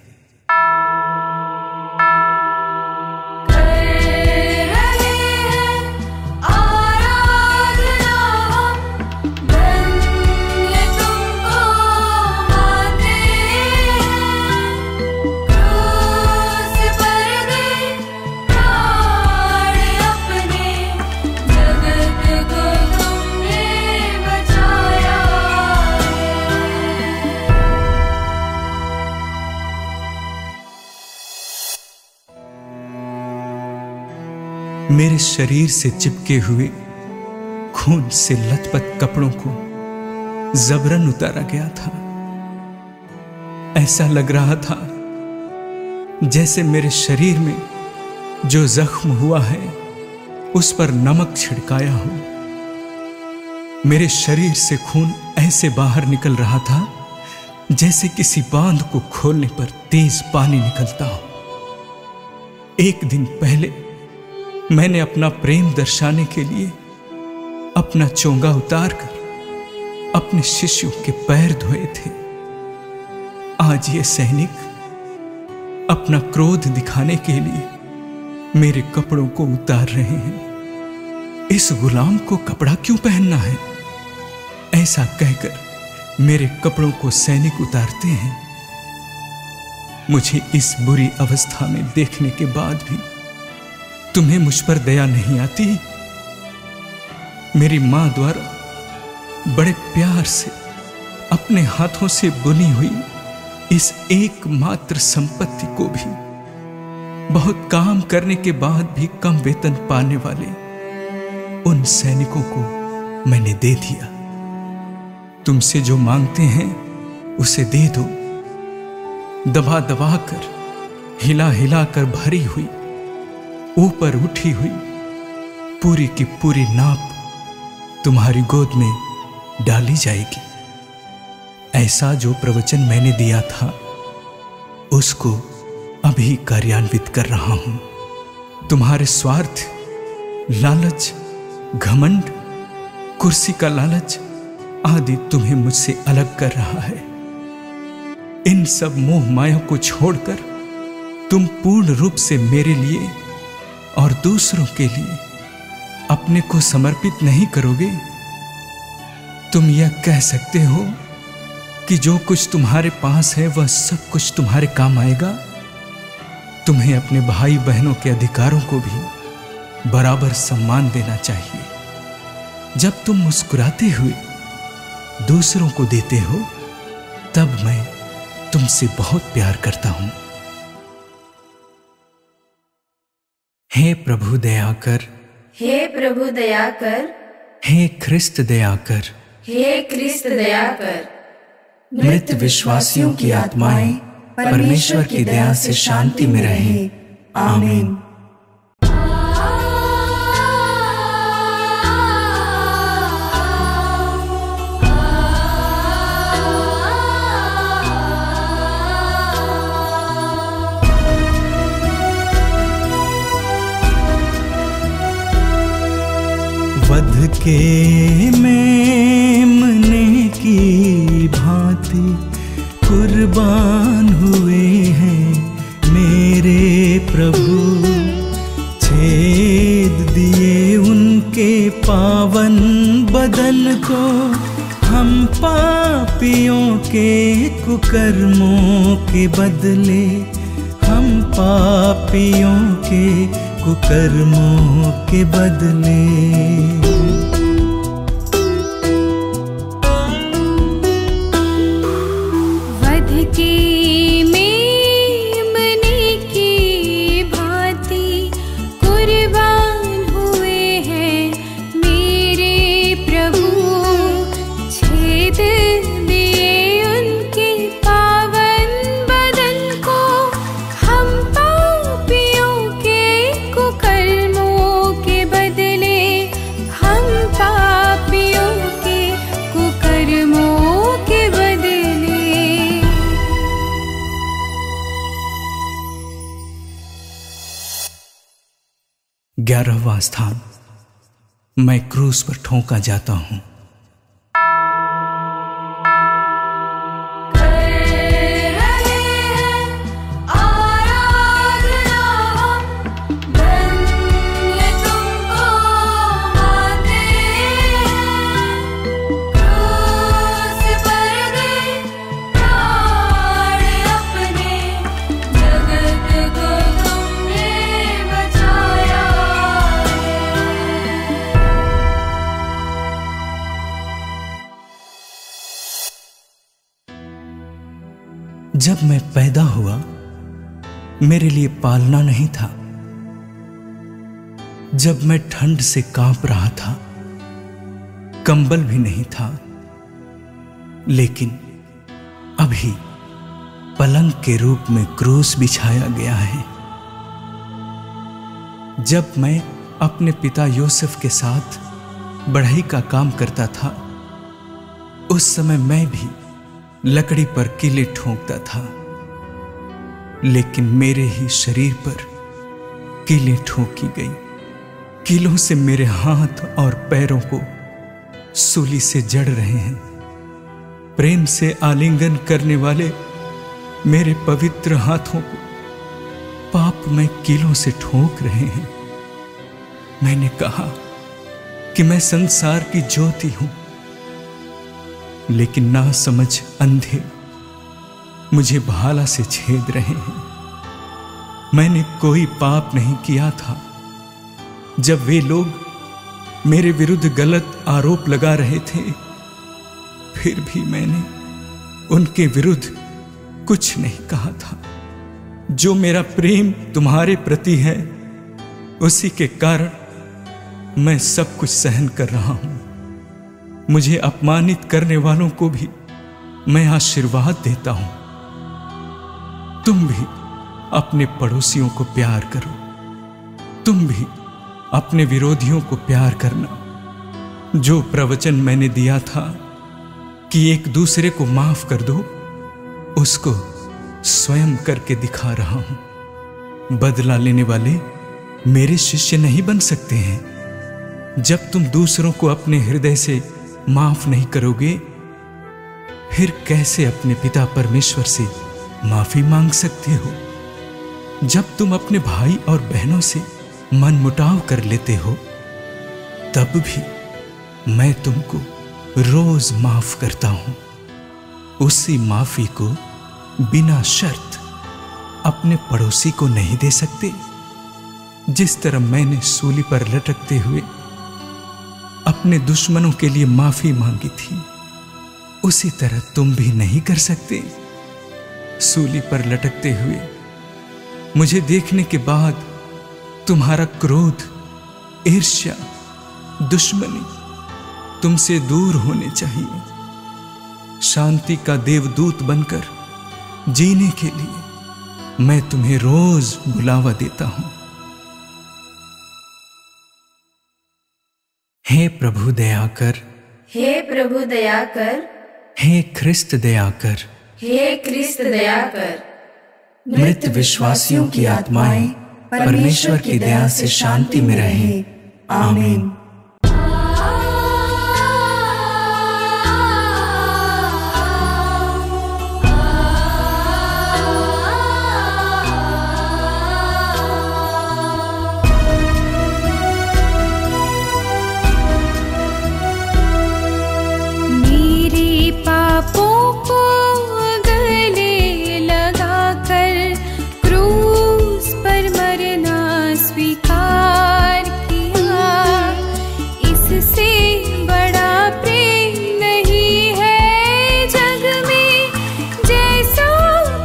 मेरे शरीर से चिपके हुए खून से लथपथ कपड़ों को जबरन उतारा गया था। ऐसा लग रहा था जैसे मेरे शरीर में जो जख्म हुआ है उस पर नमक छिड़काया हो। मेरे शरीर से खून ऐसे बाहर निकल रहा था जैसे किसी बांध को खोलने पर तेज पानी निकलता हो। एक दिन पहले मैंने अपना प्रेम दर्शाने के लिए अपना चोंगा उतारकर अपने शिष्यों के पैर धोए थे। आज ये सैनिक अपना क्रोध दिखाने के लिए मेरे कपड़ों को उतार रहे हैं। इस गुलाम को कपड़ा क्यों पहनना है? ऐसा कहकर मेरे कपड़ों को सैनिक उतारते हैं। मुझे इस बुरी अवस्था में देखने के बाद भी तुम्हें मुझ पर दया नहीं आती? मेरी मां द्वारा बड़े प्यार से अपने हाथों से बुनी हुई इस एकमात्र संपत्ति को भी बहुत काम करने के बाद भी कम वेतन पाने वाले उन सैनिकों को मैंने दे दिया। तुमसे जो मांगते हैं उसे दे दो। दबा दबा कर, हिला हिला कर भरी हुई, ऊपर उठी हुई पूरी की पूरी नाप तुम्हारी गोद में डाली जाएगी। ऐसा जो प्रवचन मैंने दिया था उसको अभी कार्यान्वित कर रहा हूं। तुम्हारे स्वार्थ, लालच, घमंड, कुर्सी का लालच आदि तुम्हें मुझसे अलग कर रहा है। इन सब मोह माया को छोड़कर तुम पूर्ण रूप से मेरे लिए और दूसरों के लिए अपने को समर्पित नहीं करोगे? तुम यह कह सकते हो कि जो कुछ तुम्हारे पास है वह सब कुछ तुम्हारे काम आएगा? तुम्हें अपने भाई बहनों के अधिकारों को भी बराबर सम्मान देना चाहिए। जब तुम मुस्कुराते हुए दूसरों को देते हो तब मैं तुमसे बहुत प्यार करता हूं। हे प्रभु दया कर, हे प्रभु दया कर, हे ख्रिस्त दया कर, हे ख्रिस्त दया कर। मृत विश्वासियों की आत्माएं परमेश्वर की दया से शांति में रहें। आमीन। वध के मेमने की भांति कुर्बान हुए हैं मेरे प्रभु। छेद दिए उनके पावन बदन को, हम पापियों के कुकर्मों के बदले, हम पापियों के कुकर्मों के बदले। ग्यारहवां स्थान, मैं क्रूस पर ठोंका जाता हूं। जब मैं पैदा हुआ मेरे लिए पालना नहीं था। जब मैं ठंड से कांप रहा था कंबल भी नहीं था। लेकिन अभी पलंग के रूप में क्रूस बिछाया गया है। जब मैं अपने पिता यूसुफ के साथ बढ़ई का काम करता था उस समय मैं भी लकड़ी पर कीले ठोंकता था। लेकिन मेरे ही शरीर पर कीले ठोंकी गई। कीलों से मेरे हाथ और पैरों को सूली से जड़ रहे हैं। प्रेम से आलिंगन करने वाले मेरे पवित्र हाथों को पाप में कीलों से ठोक रहे हैं। मैंने कहा कि मैं संसार की ज्योति हूं, लेकिन ना समझ अंधे मुझे भाला से छेद रहे हैं। मैंने कोई पाप नहीं किया था जब वे लोग मेरे विरुद्ध गलत आरोप लगा रहे थे, फिर भी मैंने उनके विरुद्ध कुछ नहीं कहा था। जो मेरा प्रेम तुम्हारे प्रति है, उसी के कारण मैं सब कुछ सहन कर रहा हूं। मुझे अपमानित करने वालों को भी मैं आशीर्वाद देता हूं। तुम भी अपने पड़ोसियों को प्यार करो। तुम भी अपने विरोधियों को प्यार करना। जो प्रवचन मैंने दिया था कि एक दूसरे को माफ कर दो, उसको स्वयं करके दिखा रहा हूं। बदला लेने वाले मेरे शिष्य नहीं बन सकते हैं। जब तुम दूसरों को अपने हृदय से माफ नहीं करोगे, फिर कैसे अपने पिता परमेश्वर से माफी मांग सकते हो? जब तुम अपने भाई और बहनों से मनमुटाव कर लेते हो, तब भी मैं तुमको रोज माफ करता हूं। उसी माफी को बिना शर्त अपने पड़ोसी को नहीं दे सकते? जिस तरह मैंने सूली पर लटकते हुए अपने दुश्मनों के लिए माफी मांगी थी, उसी तरह तुम भी नहीं कर सकते? सूली पर लटकते हुए मुझे देखने के बाद तुम्हारा क्रोध, ईर्ष्या, दुश्मनी तुमसे दूर होने चाहिए। शांति का देवदूत बनकर जीने के लिए मैं तुम्हें रोज बुलावा देता हूं। हे प्रभु दया कर, हे प्रभु दया कर, हे ख्रिस्त दया कर, हे क्रिस्त दया कर। मृत विश्वासियों की आत्माएं परमेश्वर की दया से शांति में रहें। आमीन। मेरे पापों को गले लगाकर क्रूस पर मरना स्वीकार किया। इससे बड़ा प्रेम नहीं है जग में, जैसा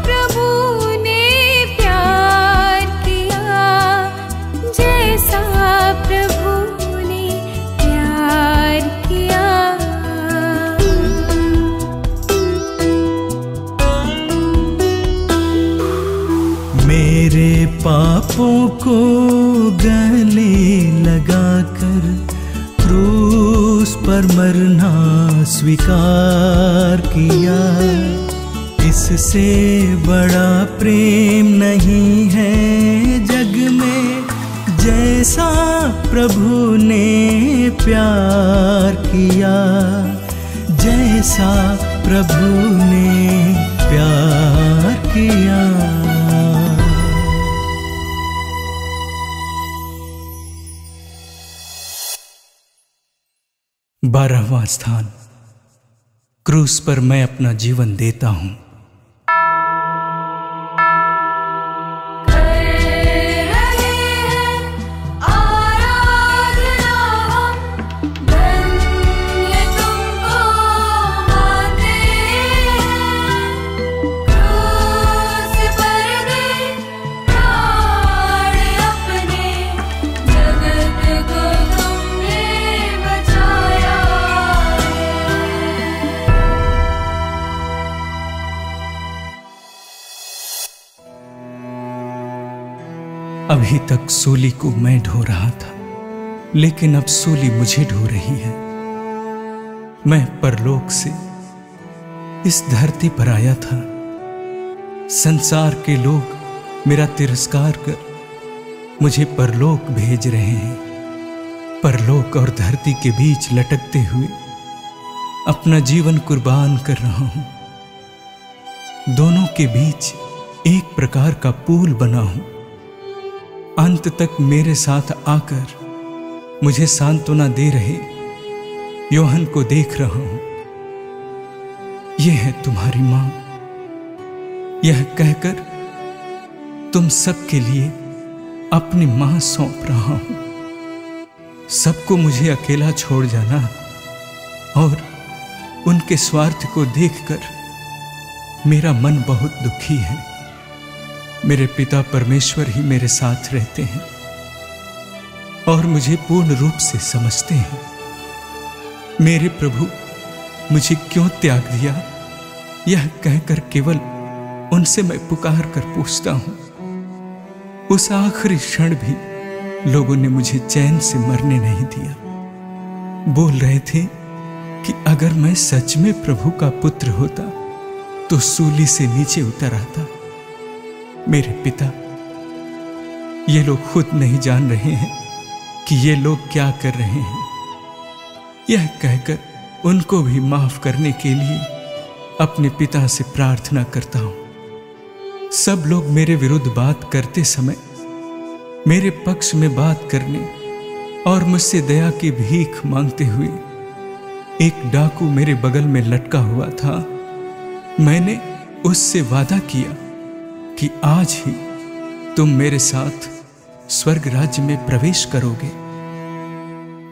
प्रभु ने प्यार किया, जैसा प्रभु ने प्यार किया। मेरे पापों को गले लगाकर क्रूस पर मरना स्वीकार किया। इससे बड़ा प्रेम नहीं है जग में, जैसा प्रभु ने प्यार किया, जैसा प्रभु ने प्यार किया। बारहवां स्थान। क्रूस पर मैं अपना जीवन देता हूं। अभी तक सूली को मैं ढो रहा था, लेकिन अब सूली मुझे ढो रही है। मैं परलोक से इस धरती पर आया था। संसार के लोग मेरा तिरस्कार कर मुझे परलोक भेज रहे हैं। परलोक और धरती के बीच लटकते हुए अपना जीवन कुर्बान कर रहा हूं। दोनों के बीच एक प्रकार का पुल बना हूं। अंत तक मेरे साथ आकर मुझे सांत्वना दे रहे यूहन्ना को देख रहा हूं। यह है तुम्हारी मां। यह कहकर तुम सबके लिए अपनी मां सौंप रहा हूं। सबको मुझे अकेला छोड़ जाना और उनके स्वार्थ को देखकर मेरा मन बहुत दुखी है। मेरे पिता परमेश्वर ही मेरे साथ रहते हैं और मुझे पूर्ण रूप से समझते हैं। मेरे प्रभु मुझे क्यों त्याग दिया, यह कहकर केवल उनसे मैं पुकार कर पूछता हूं। उस आखिरी क्षण भी लोगों ने मुझे चैन से मरने नहीं दिया। बोल रहे थे कि अगर मैं सच में प्रभु का पुत्र होता तो सूली से नीचे उतर आता। मेरे पिता, ये लोग खुद नहीं जान रहे हैं कि ये लोग क्या कर रहे हैं। यह कहकर उनको भी माफ करने के लिए अपने पिता से प्रार्थना करता हूं। सब लोग मेरे विरुद्ध बात करते समय मेरे पक्ष में बात करने और मुझसे दया की भीख मांगते हुए एक डाकू मेरे बगल में लटका हुआ था। मैंने उससे वादा किया कि आज ही तुम मेरे साथ स्वर्ग राज्य में प्रवेश करोगे।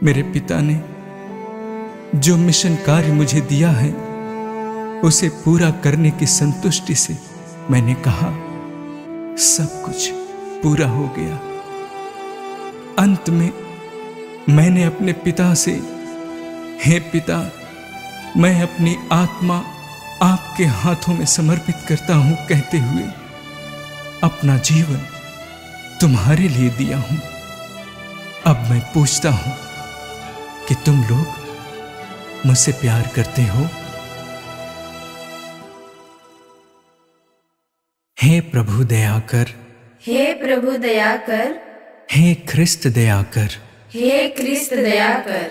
मेरे पिता ने जो मिशन कार्य मुझे दिया है उसे पूरा करने की संतुष्टि से मैंने कहा, सब कुछ पूरा हो गया। अंत में मैंने अपने पिता से, हे पिता, मैं अपनी आत्मा आपके हाथों में समर्पित करता हूं कहते हुए अपना जीवन तुम्हारे लिए दिया हूं। अब मैं पूछता हूं कि तुम लोग मुझसे प्यार करते हो? हे प्रभु दया कर, हे प्रभु दया कर, हे ख्रिस्त दया कर, हे ख्रिस्त दया कर।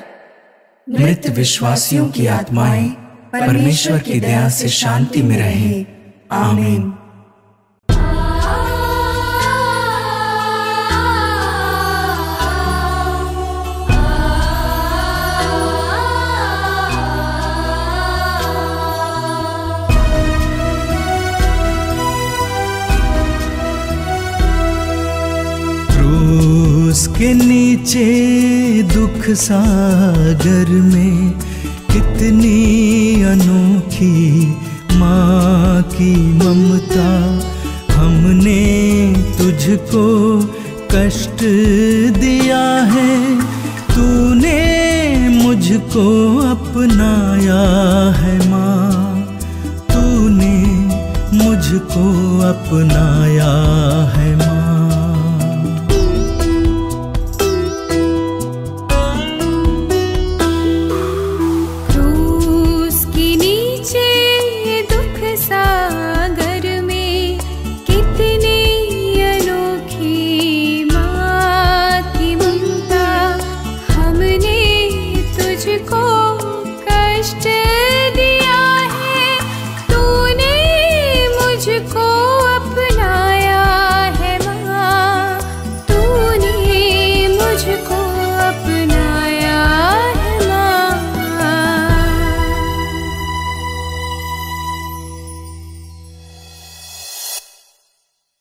मृत विश्वासियों की आत्माएं परमेश्वर की दया से शांति में रहें। आमीन। उसके नीचे दुख सागर में कितनी अनोखी माँ की ममता। हमने तुझको कष्ट दिया है, तूने मुझको अपनाया है माँ, तूने मुझको अपनाया है माँ।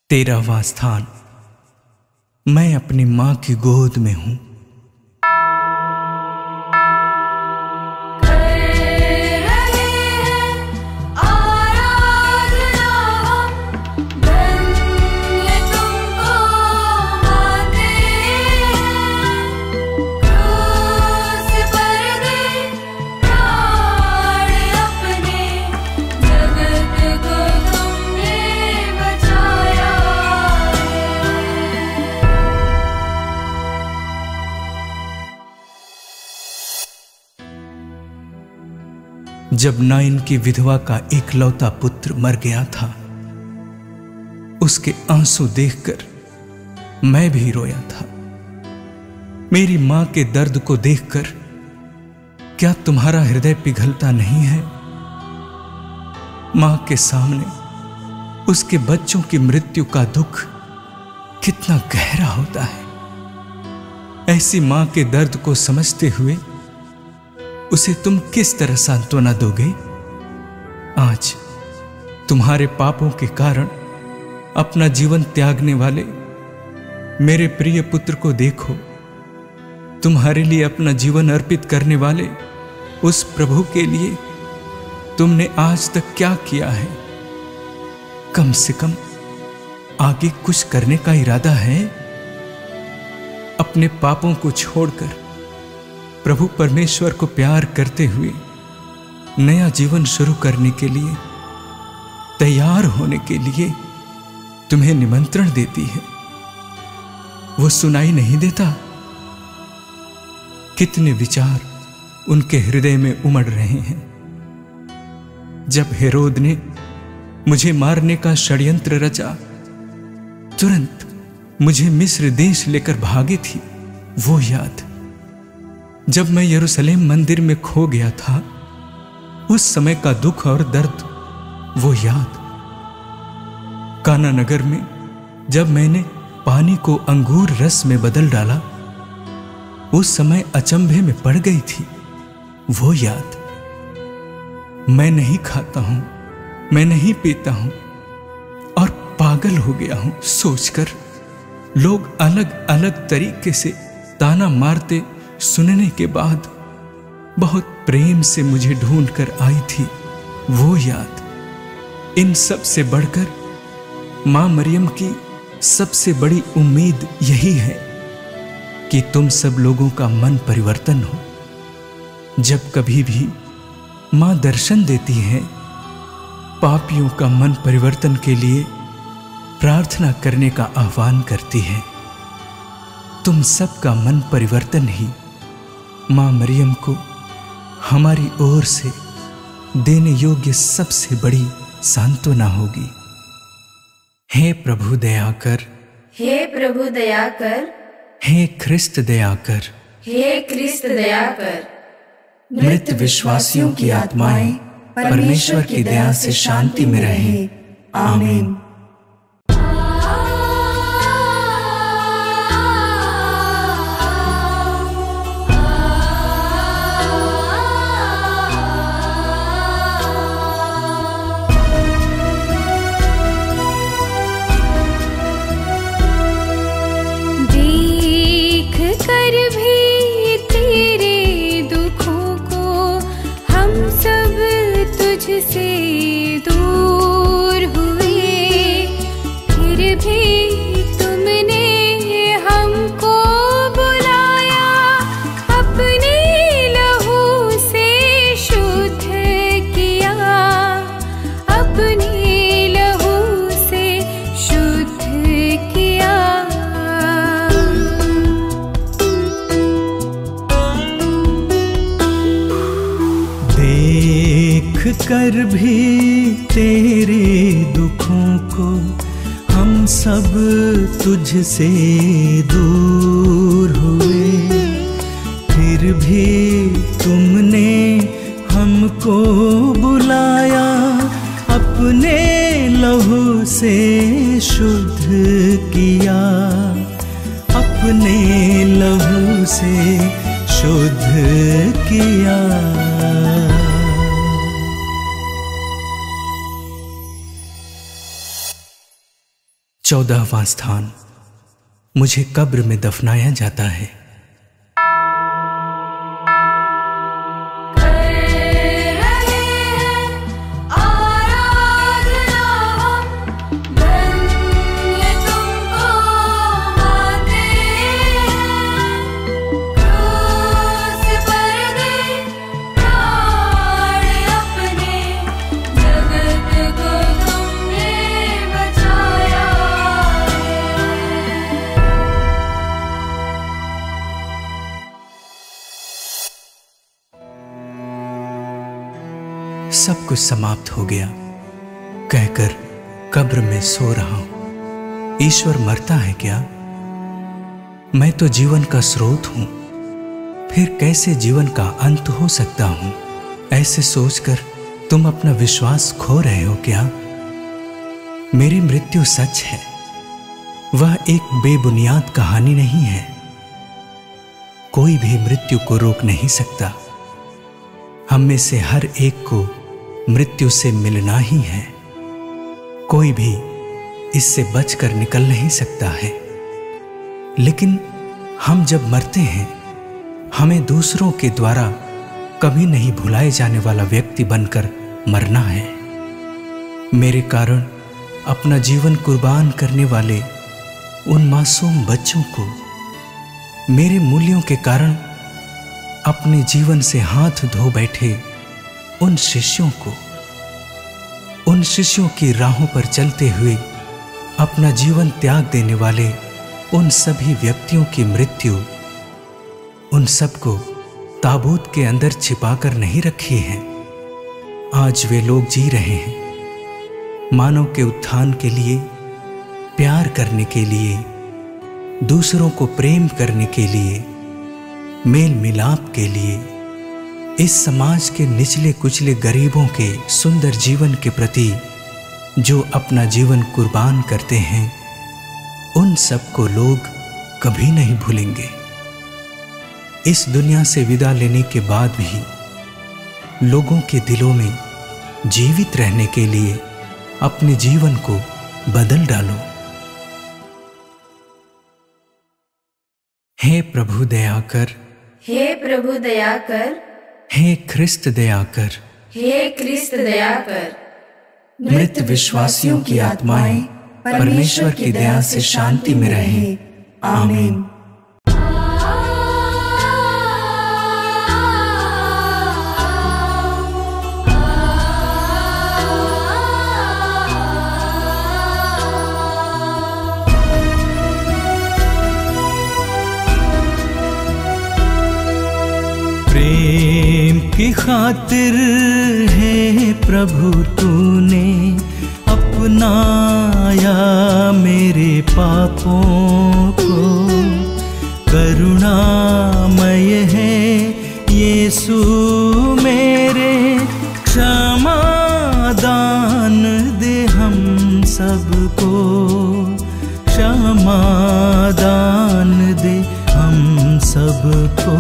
तेरहवां स्थान। मैं अपनी मां की गोद में हूं। जब नाइन की विधवा का एकलौता पुत्र मर गया था, उसके आंसू देखकर मैं भी रोया था। मेरी मां के दर्द को देखकर क्या तुम्हारा हृदय पिघलता नहीं है? मां के सामने उसके बच्चों की मृत्यु का दुख कितना गहरा होता है। ऐसी मां के दर्द को समझते हुए उसे तुम किस तरह सांत्वना दोगे? आज तुम्हारे पापों के कारण अपना जीवन त्यागने वाले मेरे प्रिय पुत्र को देखो। तुम्हारे लिए अपना जीवन अर्पित करने वाले उस प्रभु के लिए तुमने आज तक क्या किया है? कम से कम आगे कुछ करने का इरादा है? अपने पापों को छोड़कर प्रभु परमेश्वर को प्यार करते हुए नया जीवन शुरू करने के लिए तैयार होने के लिए तुम्हें निमंत्रण देती है। वो सुनाई नहीं देता? कितने विचार उनके हृदय में उमड़ रहे हैं। जब हेरोद ने मुझे मारने का षड्यंत्र रचा, तुरंत मुझे मिस्र देश लेकर भागे थी, वो याद। जब मैं यरूशलेम मंदिर में खो गया था, उस समय का दुख और दर्द, वो याद। काना नगर में जब मैंने पानी को अंगूर रस में बदल डाला, उस समय अचंभे में पड़ गई थी, वो याद। मैं नहीं खाता हूं, मैं नहीं पीता हूं और पागल हो गया हूं सोचकर लोग अलग अलग तरीके से ताना मारते सुनने के बाद बहुत प्रेम से मुझे ढूंढ कर आई थी, वो याद। इन सब से बढ़कर मां मरियम की सबसे बड़ी उम्मीद यही है कि तुम सब लोगों का मन परिवर्तन हो। जब कभी भी मां दर्शन देती है, पापियों का मन परिवर्तन के लिए प्रार्थना करने का आह्वान करती है। तुम सबका मन परिवर्तन ही मां मरियम को हमारी ओर से देने योग्य सबसे बड़ी सांत्वना होगी। हे प्रभु दया कर, हे प्रभु दया कर, हे ख्रिस्त दया कर, हे ख्रिस्त दया कर। मृत विश्वासियों की आत्माएं परमेश्वर की दया से शांति में रहे। आमीन। से दूर हुए, फिर भी तुमने हमको बुलाया, अपने लहू से शुद्ध किया, अपने लहू से शुद्ध किया। कर भी तेरे दुखों को हम सब तुझसे दूर हुए, फिर भी तुमने हमको बुलाया, अपने लहू से शुद्ध किया, अपने लहू से शुद्ध किया। चौदहवां स्थान, मुझे कब्र में दफनाया जाता है। सब कुछ समाप्त हो गया कहकर कब्र में सो रहा हूं। ईश्वर मरता है क्या? मैं तो जीवन का स्रोत हूं, फिर कैसे जीवन का अंत हो सकता हूं? ऐसे सोचकर तुम अपना विश्वास खो रहे हो क्या? मेरी मृत्यु सच है, वह एक बेबुनियाद कहानी नहीं है। कोई भी मृत्यु को रोक नहीं सकता। हम में से हर एक को मृत्यु से मिलना ही है। कोई भी इससे बचकर निकल नहीं सकता है। लेकिन हम जब मरते हैं हमें दूसरों के द्वारा कभी नहीं भुलाए जाने वाला व्यक्ति बनकर मरना है। मेरे कारण अपना जीवन कुर्बान करने वाले उन मासूम बच्चों को, मेरे मूल्यों के कारण अपने जीवन से हाथ धो बैठे उन शिष्यों को, उन शिष्यों की राहों पर चलते हुए अपना जीवन त्याग देने वाले उन सभी व्यक्तियों की मृत्यु, उन सबको ताबूत के अंदर छिपाकर नहीं रखी है। आज वे लोग जी रहे हैं मानव के उत्थान के लिए, प्यार करने के लिए, दूसरों को प्रेम करने के लिए, मेल मिलाप के लिए, इस समाज के निचले कुचले गरीबों के सुंदर जीवन के प्रति जो अपना जीवन कुर्बान करते हैं, उन सबको लोग कभी नहीं भूलेंगे। इस दुनिया से विदा लेने के बाद भी लोगों के दिलों में जीवित रहने के लिए अपने जीवन को बदल डालो। हे प्रभु दया कर, हे प्रभु दया कर, हे ख्रिस्त दया कर, हे ख्रिस्त दया कर। मृत विश्वासियों की आत्माएं परमेश्वर की दया से शांति में रहें। आमीन। प्रेम की खातिर है प्रभु तूने अपनाया मेरे पापों को, करुणामय है यीशु मेरे, क्षमा दान दे हम सबको, क्षमा दान दे हम सबको।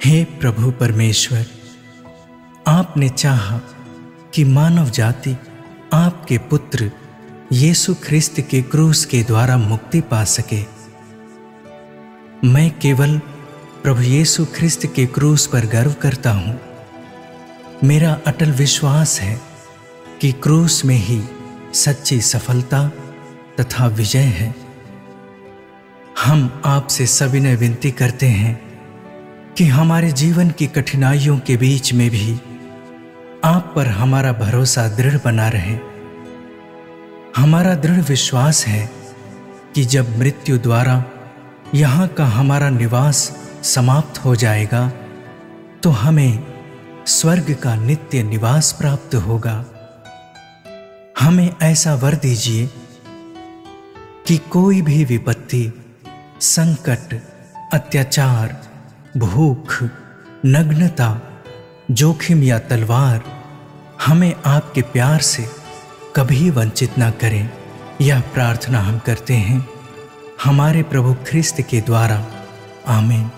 हे प्रभु परमेश्वर, आपने चाहा कि मानव जाति आपके पुत्र यीशु ख्रिस्त के क्रूस के द्वारा मुक्ति पा सके। मैं केवल प्रभु यीशु ख्रिस्त के क्रूस पर गर्व करता हूं। मेरा अटल विश्वास है कि क्रूस में ही सच्ची सफलता तथा विजय है। हम आपसे सविनय विनती करते हैं कि हमारे जीवन की कठिनाइयों के बीच में भी आप पर हमारा भरोसा दृढ़ बना रहे। हमारा दृढ़ विश्वास है कि जब मृत्यु द्वारा यहाँ का हमारा निवास समाप्त हो जाएगा तो हमें स्वर्ग का नित्य निवास प्राप्त होगा। हमें ऐसा वर दीजिए कि कोई भी विपत्ति, संकट, अत्याचार, भूख, नग्नता, जोखिम या तलवार हमें आपके प्यार से कभी वंचित ना करें। यह प्रार्थना हम करते हैं हमारे प्रभु ख्रिस्त के द्वारा। आमीन।